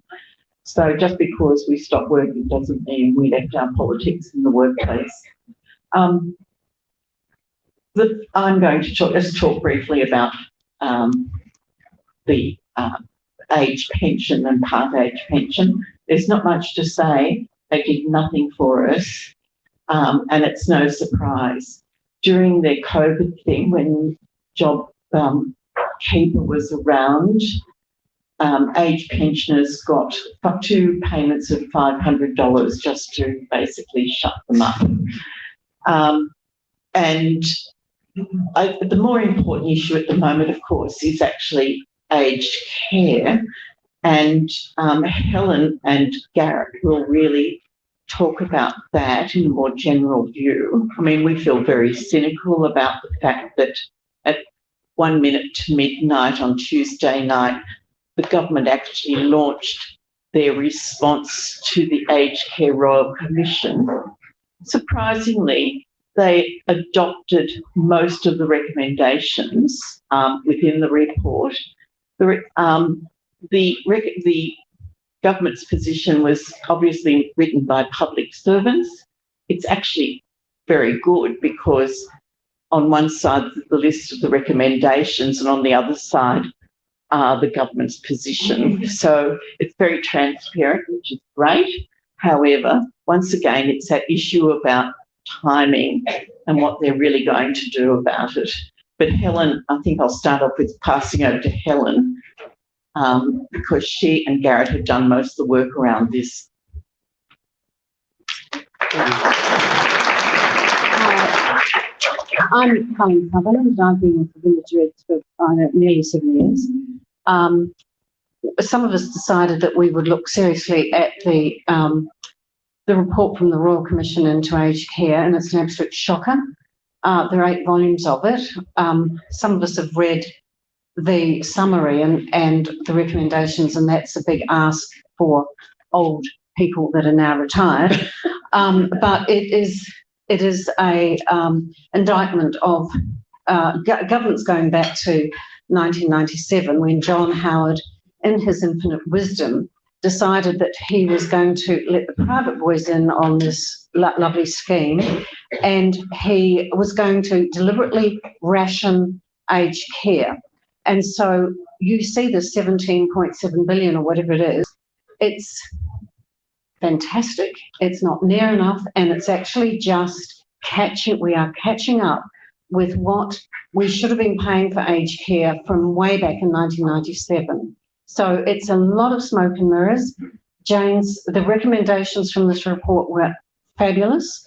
So just because we stopped working doesn't mean we left our politics in the workplace. I'm going to talk briefly about the age pension and part age pension. There's not much to say. They did nothing for us, and it's no surprise. During the COVID thing, when JobKeeper was around, age pensioners got up to payments of $500 just to basically shut them up. And the more important issue at the moment, of course, is actually aged care. And Helen and Garrett will really talk about that in a more general view. I mean, we feel very cynical about the fact that at 1 minute to midnight on Tuesday night, the government actually launched their response to the Aged Care Royal Commission. Surprisingly, they adopted most of the recommendations within the report. The government's position was obviously written by public servants. It's actually very good because on one side the list of the recommendations and on the other side the government's position. So it's very transparent, which is great. However, once again, it's that issue about timing and what they're really going to do about it. But Helen, I think I'll start off with passing over to Helen because she and Garrett have done most of the work around this. I'm Colleen Sutherland, and I've been with the Village Reds for nearly 7 years. Some of us decided that we would look seriously at the report from the Royal Commission into aged care, and it's an absolute shocker. There are 8 volumes of it. Some of us have read the summary and the recommendations, and that's a big ask for old people that are now retired. But it is a indictment of governments going back to 1997, when John Howard, in his infinite wisdom, decided that he was going to let the private boys in on this lovely scheme, and he was going to deliberately ration aged care. And so you see the 17.7 billion or whatever it is, it's fantastic. It's not near enough, and it's actually just we are catching up with what we should have been paying for aged care from way back in 1997. So it's a lot of smoke and mirrors. James, the recommendations from this report were fabulous.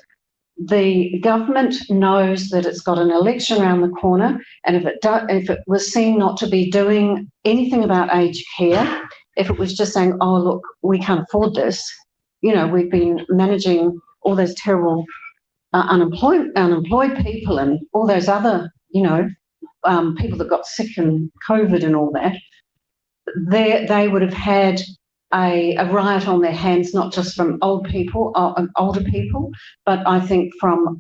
The government knows that it's got an election around the corner, and if it was seen not to be doing anything about aged care, if it was just saying, oh, look, we can't afford this, we've been managing all those terrible unemployed people and all those other, people that got sick and COVID and all that, they would have had a riot on their hands, not just from older people, but I think from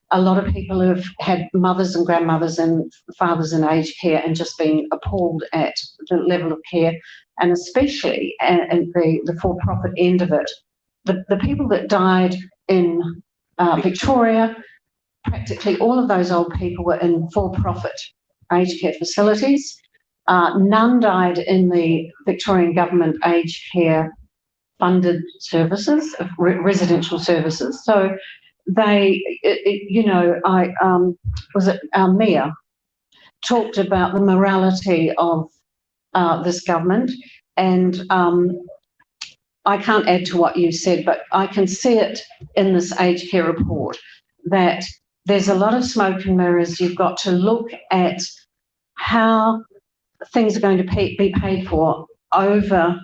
a lot of people who have had mothers and grandmothers and fathers in aged care and just been appalled at the level of care, and especially at the for-profit end of it. The people that died in Victoria, practically all of those old people were in for-profit aged care facilities. None died in the Victorian government aged care funded services, residential services. So Mia talked about the morality of this government, and I can't add to what you said, but I can see it in this aged care report that there's a lot of smoke and mirrors. You've got to look at how things are going to be paid for over,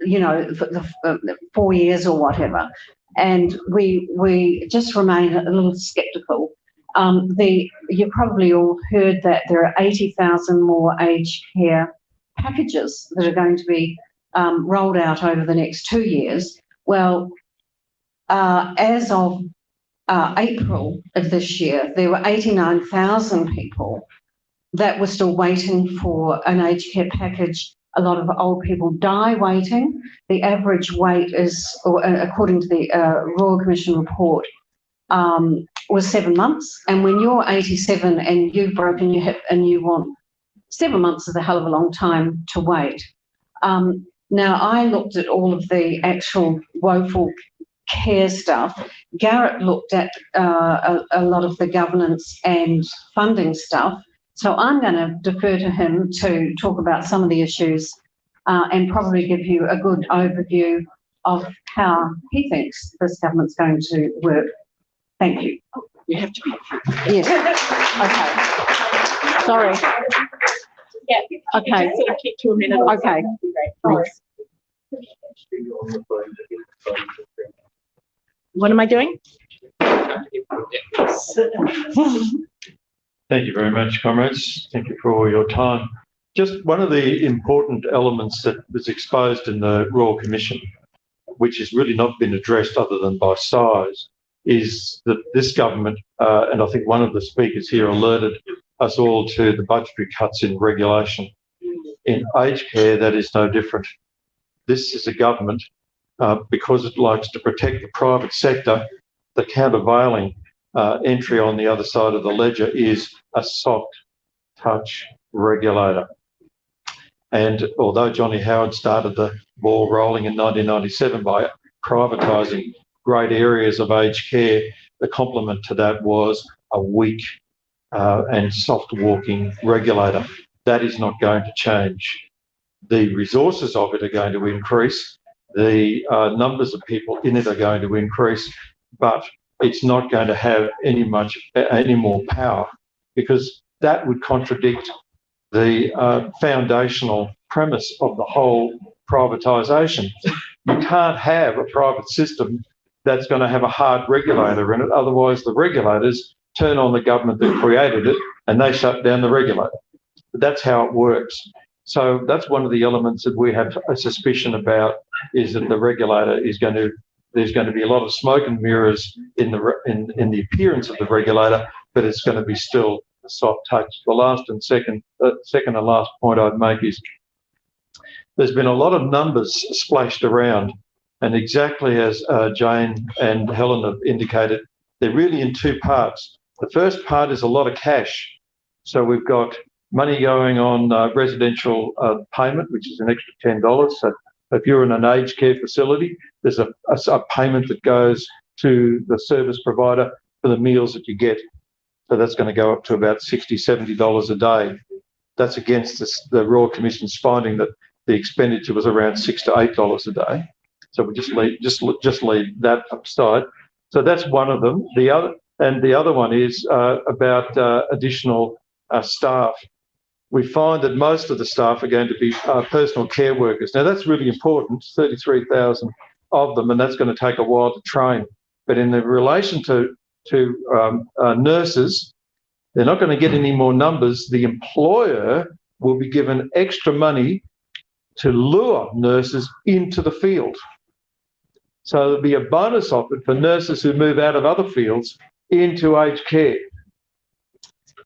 the 4 years or whatever. And we just remain a little sceptical. You probably all heard that there are 80,000 more aged care packages that are going to be rolled out over the next 2 years. Well, as of April of this year, there were 89,000 people that were still waiting for an aged care package. A lot of old people die waiting. The average wait is, according to the Royal Commission report, was 7 months. And when you're 87 and you've broken your hip and you want 7 months is a hell of a long time to wait. Now, I looked at all of the actual woeful care stuff. Garrett looked at a lot of the governance and funding stuff. So I'm going to defer to him to talk about some of the issues and probably give you a good overview of how he thinks this government's going to work. Thank you. You have to be. Yes. Okay. Sorry. Yeah. Okay. Sort of keep to a minute. Okay. Thanks. What am I doing? Thank you very much, comrades. Thank you for all your time. Just one of the important elements that was exposed in the Royal Commission, which has really not been addressed other than by size, is that this government, and I think one of the speakers here alerted us all to the budgetary cuts in regulation. In aged care, that is no different. This is a government, because it likes to protect the private sector, the countervailing entry on the other side of the ledger is a soft touch regulator. And although Johnny Howard started the ball rolling in 1997 by privatising great areas of aged care, the complement to that was a weak and soft walking regulator. That is not going to change. The resources of it are going to increase. The numbers of people in it are going to increase, but it's not going to have any more power, because that would contradict the foundational premise of the whole privatisation. You can't have a private system that's going to have a hard regulator in it, otherwise the regulators turn on the government that created it and they shut down the regulator. But that's how it works. So that's one of the elements that we have a suspicion about, is that the regulator is going to, there's going to be a lot of smoke and mirrors in the appearance of the regulator, but it's going to be still a soft touch. The last and second and last point I'd make is there's been a lot of numbers splashed around, and exactly as Jane and Helen have indicated, they're really in two parts. The first part is a lot of cash. So we've got money going on residential payment, which is an extra $10. So if you're in an aged care facility, there's a payment that goes to the service provider for the meals that you get. So that's going to go up to about $60, $70 a day. That's against the Royal Commission's finding that the expenditure was around $6 to $8 a day. So we just leave that aside. So that's one of them. The other one is about additional staff. We find that most of the staff are going to be personal care workers. Now that's really important, 33,000 of them, and that's going to take a while to train. But in the relation to nurses, they're not going to get any more numbers. The employer will be given extra money to lure nurses into the field. So there'll be a bonus offered for nurses who move out of other fields into aged care.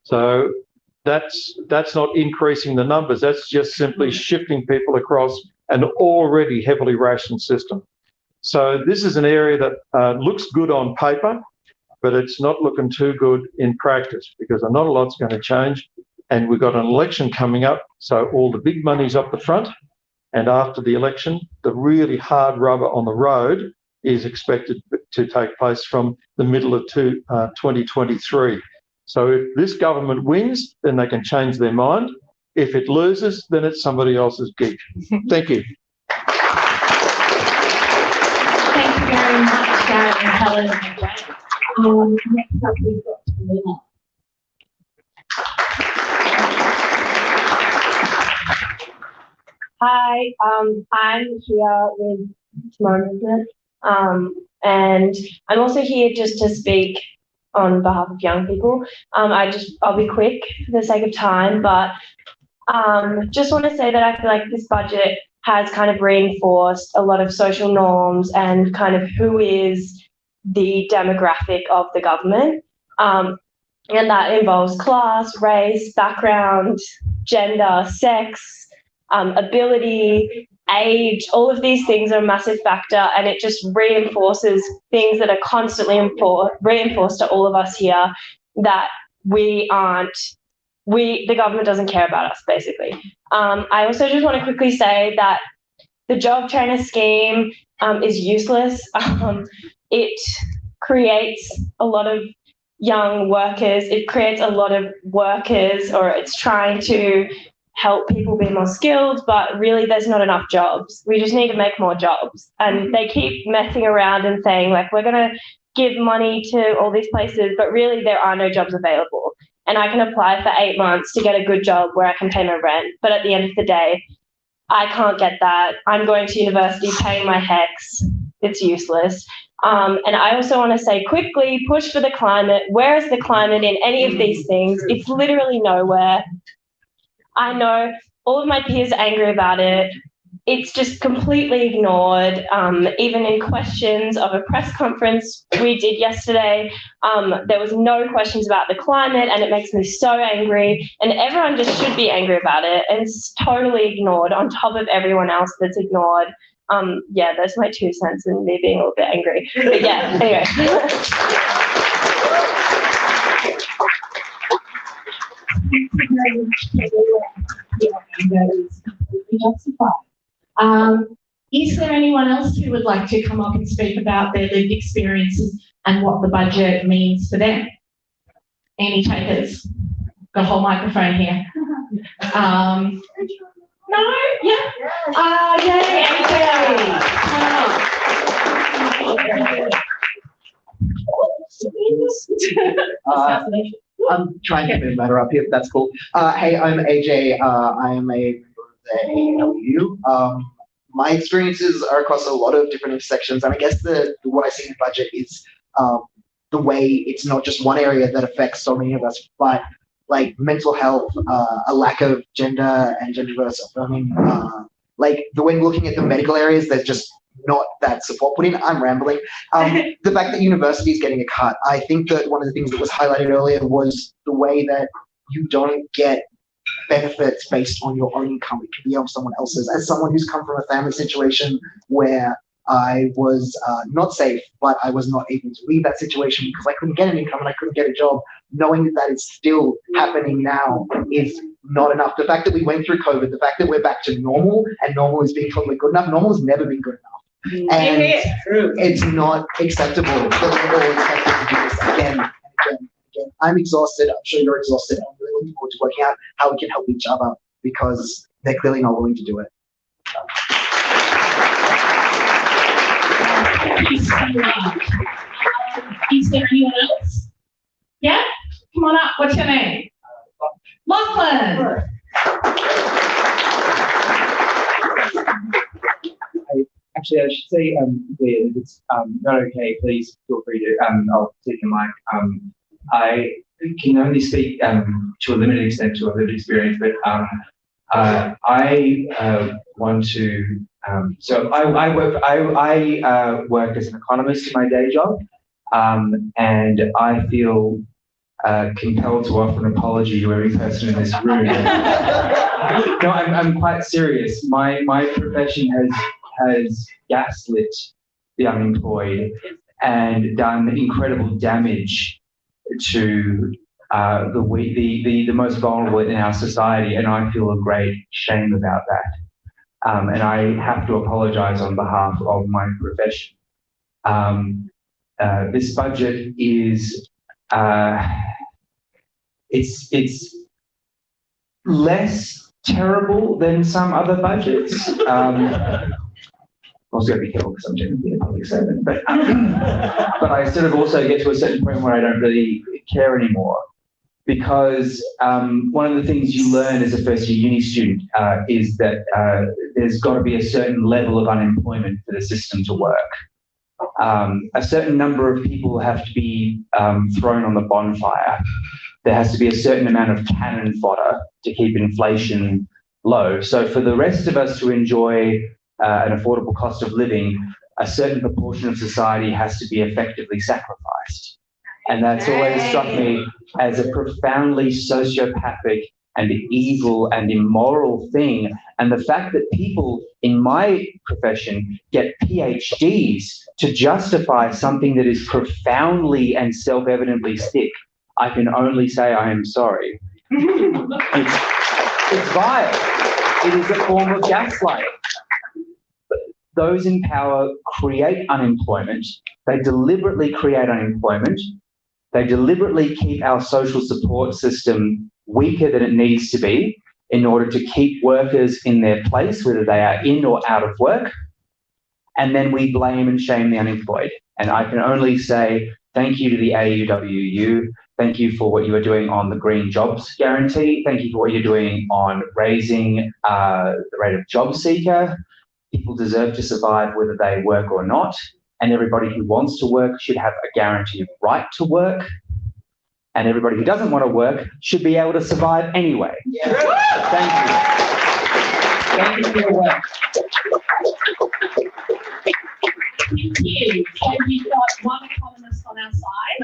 So that's not increasing the numbers. That's just simply shifting people across an already heavily rationed system. So this is an area that looks good on paper, but it's not looking too good in practice, because not a lot's going to change. And we've got an election coming up, so all the big money's up the front. And after the election, the really hard rubber on the road is expected to take place from the middle of 2023. So if this government wins, then they can change their mind. If it loses, then it's somebody else's gig. Thank you. Thank you very much, Garrett and Helen and Jane. Next up, we've got Talina. Hi, I'm here with Tomorrow Movement, and I'm also here just to speak on behalf of young people. I'll be quick for the sake of time, but just want to say that I feel like this budget has kind of reinforced a lot of social norms and kind of who is the demographic of the government. And that involves class, race, background, gender, sex, ability, age. All of these things are a massive factor, and it just reinforces things that are constantly reinforced to all of us here, that the government doesn't care about us, basically. I also just want to quickly say that the job trainer scheme is useless. It creates a lot of young workers. It creates a lot of workers, or it's trying to help people be more skilled, but really there's not enough jobs. We just need to make more jobs. And they keep messing around and saying, like, we're going to give money to all these places, but really there are no jobs available. And I can apply for 8 months to get a good job where I can pay my rent. But at the end of the day, I can't get that. I'm going to university, paying my HECS. It's useless. And I also want to say quickly, push for the climate. Where is the climate in any of these things? It's literally nowhere. I know all of my peers are angry about it. It's just completely ignored. Even in questions of a press conference we did yesterday, there was no questions about the climate, and it makes me so angry. And everyone just should be angry about it, and it's totally ignored on top of everyone else that's ignored. Yeah, that's my 2 cents and me being a little bit angry. But yeah, anyway. Is there anyone else who would like to come up and speak about their lived experiences and what the budget means for them? Any takers? Got a whole microphone here. No? Yeah? Yay, AJ. I'm trying to get the matter up here, but that's cool. Hey, I'm AJ. I am a member of the AEW. My experiences are across a lot of different intersections, and I guess what I see in the budget is the way it's not just one area that affects so many of us, but like mental health, a lack of gender and gender diverse affirming, like the way looking at the medical areas, there's just not that support put in. I'm rambling. The fact that university is getting a cut, I think that one of the things that was highlighted earlier was the way that you don't get benefits based on your own income. It can be on someone else's. As someone who's come from a family situation where I was not safe, but I was not able to leave that situation because I couldn't get an income and I couldn't get a job, knowing that is still happening now is not enough. The fact that we went through COVID, the fact that we're back to normal and normal is being totally good enough, normal has never been good enough. And it's not acceptable that we're all expected to do this again and again and again. I'm exhausted. I'm sure you're exhausted. I'm really looking forward to working out how we can help each other because they're clearly not willing to do it. Is there anyone else? Yeah? Come on up. What's your name? Lachlan. Actually, I should say, if it's not okay, please feel free to, I'll take the mic. I can only speak to a limited extent to a lived experience, but I want to, so I work as an economist in my day job, and I feel compelled to offer an apology to every person in this room. No, I'm quite serious. My profession has gaslit the unemployed and done incredible damage to the most vulnerable in our society, and I feel a great shame about that. And I have to apologise on behalf of my profession. This budget is it's less terrible than some other budgets. I was going to be careful because I'm generally a public servant, but I sort of also get to a certain point where I don't really care anymore, because one of the things you learn as a first-year uni student is that there's got to be a certain level of unemployment for the system to work. A certain number of people have to be thrown on the bonfire. There has to be a certain amount of cannon fodder to keep inflation low. So for the rest of us to enjoy an affordable cost of living, a certain proportion of society has to be effectively sacrificed. And that's always struck me as a profoundly sociopathic and evil and immoral thing. And the fact that people in my profession get PhDs to justify something that is profoundly and self-evidently sick, I can only say I am sorry. It's vile. It is a form of gaslighting. Those in power create unemployment. They deliberately create unemployment. They deliberately keep our social support system weaker than it needs to be in order to keep workers in their place, whether they are in or out of work. And then we blame and shame the unemployed. And I can only say thank you to the AUWU. Thank you for what you are doing on the Green Jobs Guarantee. Thank you for what you're doing on raising the rate of job seeker. People deserve to survive whether they work or not, and everybody who wants to work should have a guaranteed right to work. and everybody who doesn't want to work should be able to survive anyway. Thank you. Thank you for your work. Thank you. So we've got one economist on our side.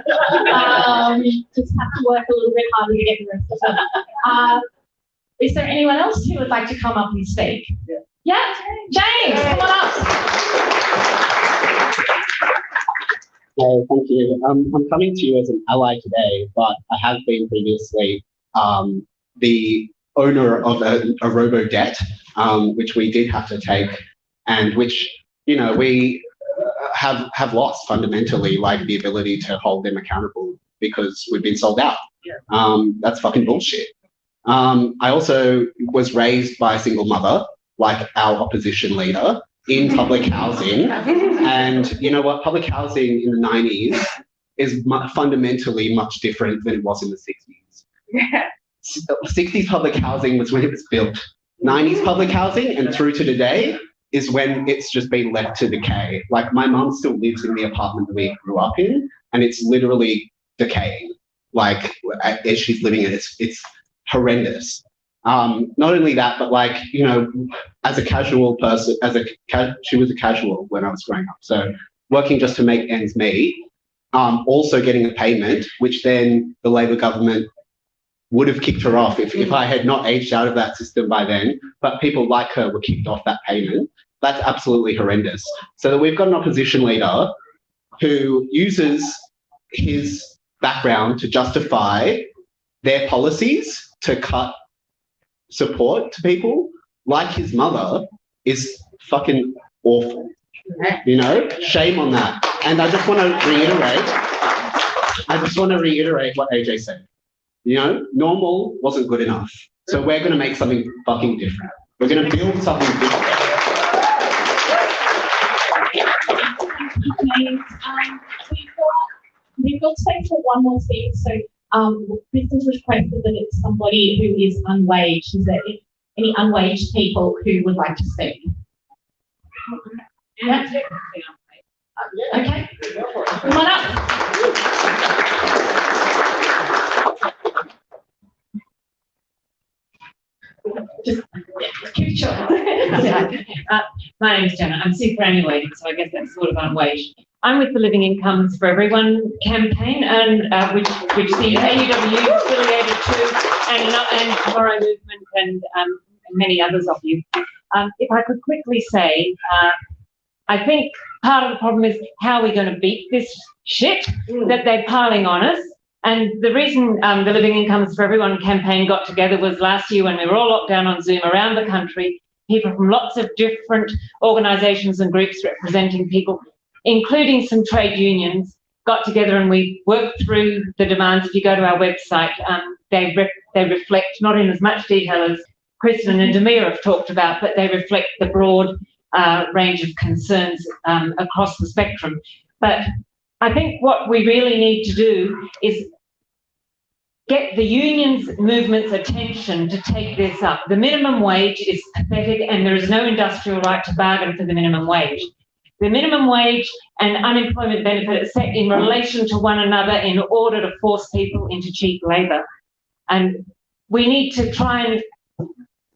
Just have to work a little bit harder to get the rest of them. Is there anyone else who would like to come up and speak? Yeah, James, come on up. Well, thank you. I'm coming to you as an ally today, but I have been previously the owner of a robo debt, which we did have to take, and which, you know, we have lost fundamentally, like the ability to hold them accountable because we've been sold out. That's fucking bullshit. I also was raised by a single mother, like our opposition leader, in public housing. And you know what? Public housing in the 90s is fundamentally much different than it was in the 60s. 60s public housing was when it was built. 90s public housing and through to today is when it's just been left to decay. Like my mum still lives in the apartment that we grew up in, and it's literally decaying. Like as she's living in it, it's horrendous. Not only that, but like, you know, as a casual person, she was a casual when I was growing up. So working just to make ends meet, also getting a payment, which then the Labor government would have kicked her off if I had not aged out of that system by then, but people like her were kicked off that payment. That's absolutely horrendous. So that we've got an opposition leader who uses his background to justify their policies to cut support to people, like his mother, is fucking awful. You know, shame on that. And I just want to reiterate what AJ said. You know, normal wasn't good enough. So we're going to make something fucking different. We're going to build something different. We've got space for one more speaker. So Kristen's requested that it's somebody who is unwaged. Is there any unwaged people who would like to speak? Yeah. Okay. Come on up. Just keep it short. My name is Jenna. I'm superannuated, so I guess that's sort of unwaged. I'm with the Living Incomes for Everyone campaign, and which the AUW is affiliated to, and Tomorrow Movement, and many others of you. If I could quickly say, I think part of the problem is how are we going to beat this shit that they're piling on us. And the reason the Living Incomes for Everyone campaign got together was last year when we were all locked down on Zoom around the country. People from lots of different organisations and groups representing people, including some trade unions, got together and we worked through the demands. If you go to our website, they reflect, not in as much detail as Kristen and Demir have talked about, but they reflect the broad range of concerns across the spectrum. But I think what we really need to do is get the unions movement's attention to take this up. The minimum wage is pathetic and there is no industrial right to bargain for the minimum wage. The minimum wage and unemployment benefit are set in relation to one another in order to force people into cheap labour. And we need to try and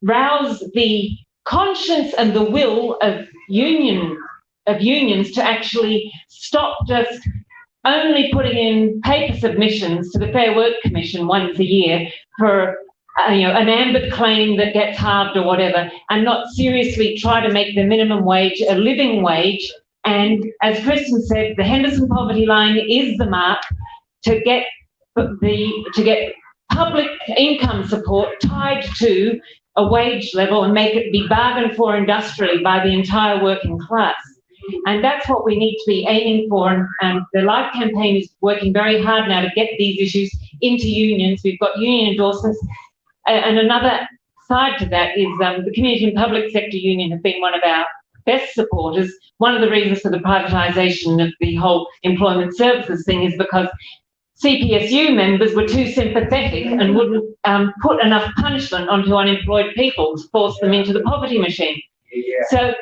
rouse the conscience and the will of unions to actually stop just only putting in paper submissions to the Fair Work Commission once a year for an ambit claim that gets halved or whatever, and not seriously try to make the minimum wage a living wage. And as Kristen said, the Henderson poverty line is the mark to get public income support tied to a wage level and make it be bargained for industrially by the entire working class. And that's what we need to be aiming for. And the Live campaign is working very hard now to get these issues into unions. We've got union endorsements. And another side to that is the Community and Public Sector Union have been one of our best supporters. One of the reasons for the privatisation of the whole employment services thing is because CPSU members were too sympathetic and wouldn't put enough punishment onto unemployed people to force them into the poverty machine. Yeah. So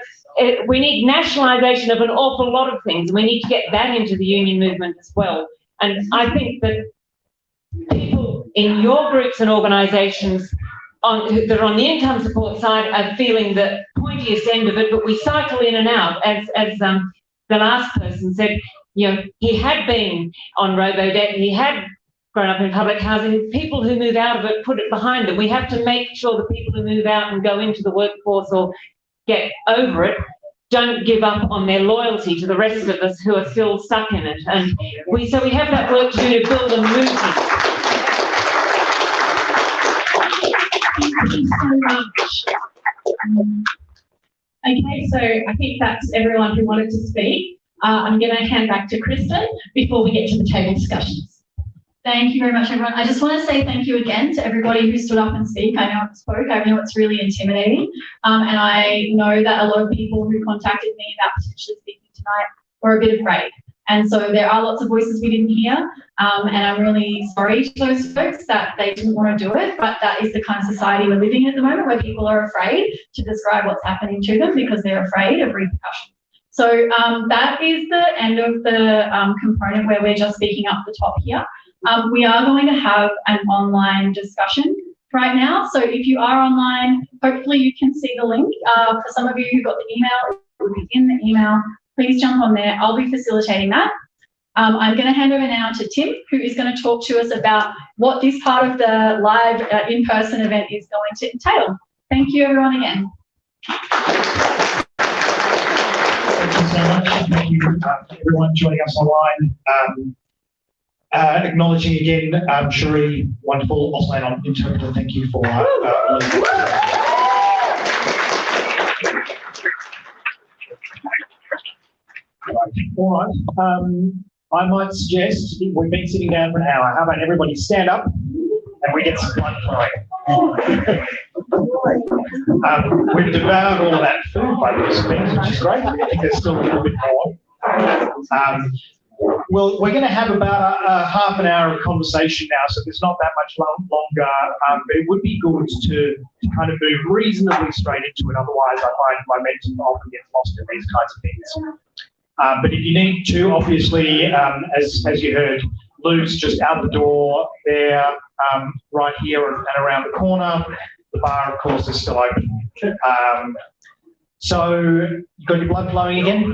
we need nationalisation of an awful lot of things, and we need to get that into the union movement as well. And I think that in your groups and organisations that are on the income support side are feeling the pointiest end of it, but we cycle in and out. As the last person said, he had been on robo-debt, he had grown up in public housing. People who move out of it put it behind them. We have to make sure the people who move out and go into the workforce or get over it don't give up on their loyalty to the rest of us who are still stuck in it. And we have that work to do to build a movement. Thank you so much. Okay, so I think that's everyone who wanted to speak. I'm going to hand back to Kristen before we get to the table discussions. Thank you very much, everyone. I just want to say thank you again to everybody who stood up and spoke. I know it's really intimidating. And I know that a lot of people who contacted me about potentially speaking tonight were a bit afraid. And so there are lots of voices we didn't hear. And I'm really sorry to those folks that they didn't want to do it. But that is the kind of society we're living in at the moment, where people are afraid to describe what's happening to them because they're afraid of repercussions. So that is the end of the component where we're just speaking up the top here. We are going to have an online discussion right now. So if you are online, hopefully you can see the link. For some of you who got the email, it will be in the email. Please jump on there. I'll be facilitating that. I'm going to hand over now to Tim, who is going to talk to us about what this part of the live in-person event is going to entail. Thank you, everyone, again. Thank you so much. Thank you, everyone joining us online. Acknowledging again, Cherie, wonderful Auslan interpreter. Thank you for all right. I might suggest we've been sitting down for an hour. How about everybody stand up and we get some blood flowing? We've devoured all of that food by this means, which is great. I think there's still a little bit more. Well, we're going to have about a half an hour of conversation now, so there's not that much longer, but it would be good to kind of move reasonably straight into it. Otherwise, I find my momentum often gets lost in these kinds of things. But if you need to, obviously, as you heard, Lou's just out the door there, right here and around the corner. The bar, of course, is still open. So, you got your blood flowing again?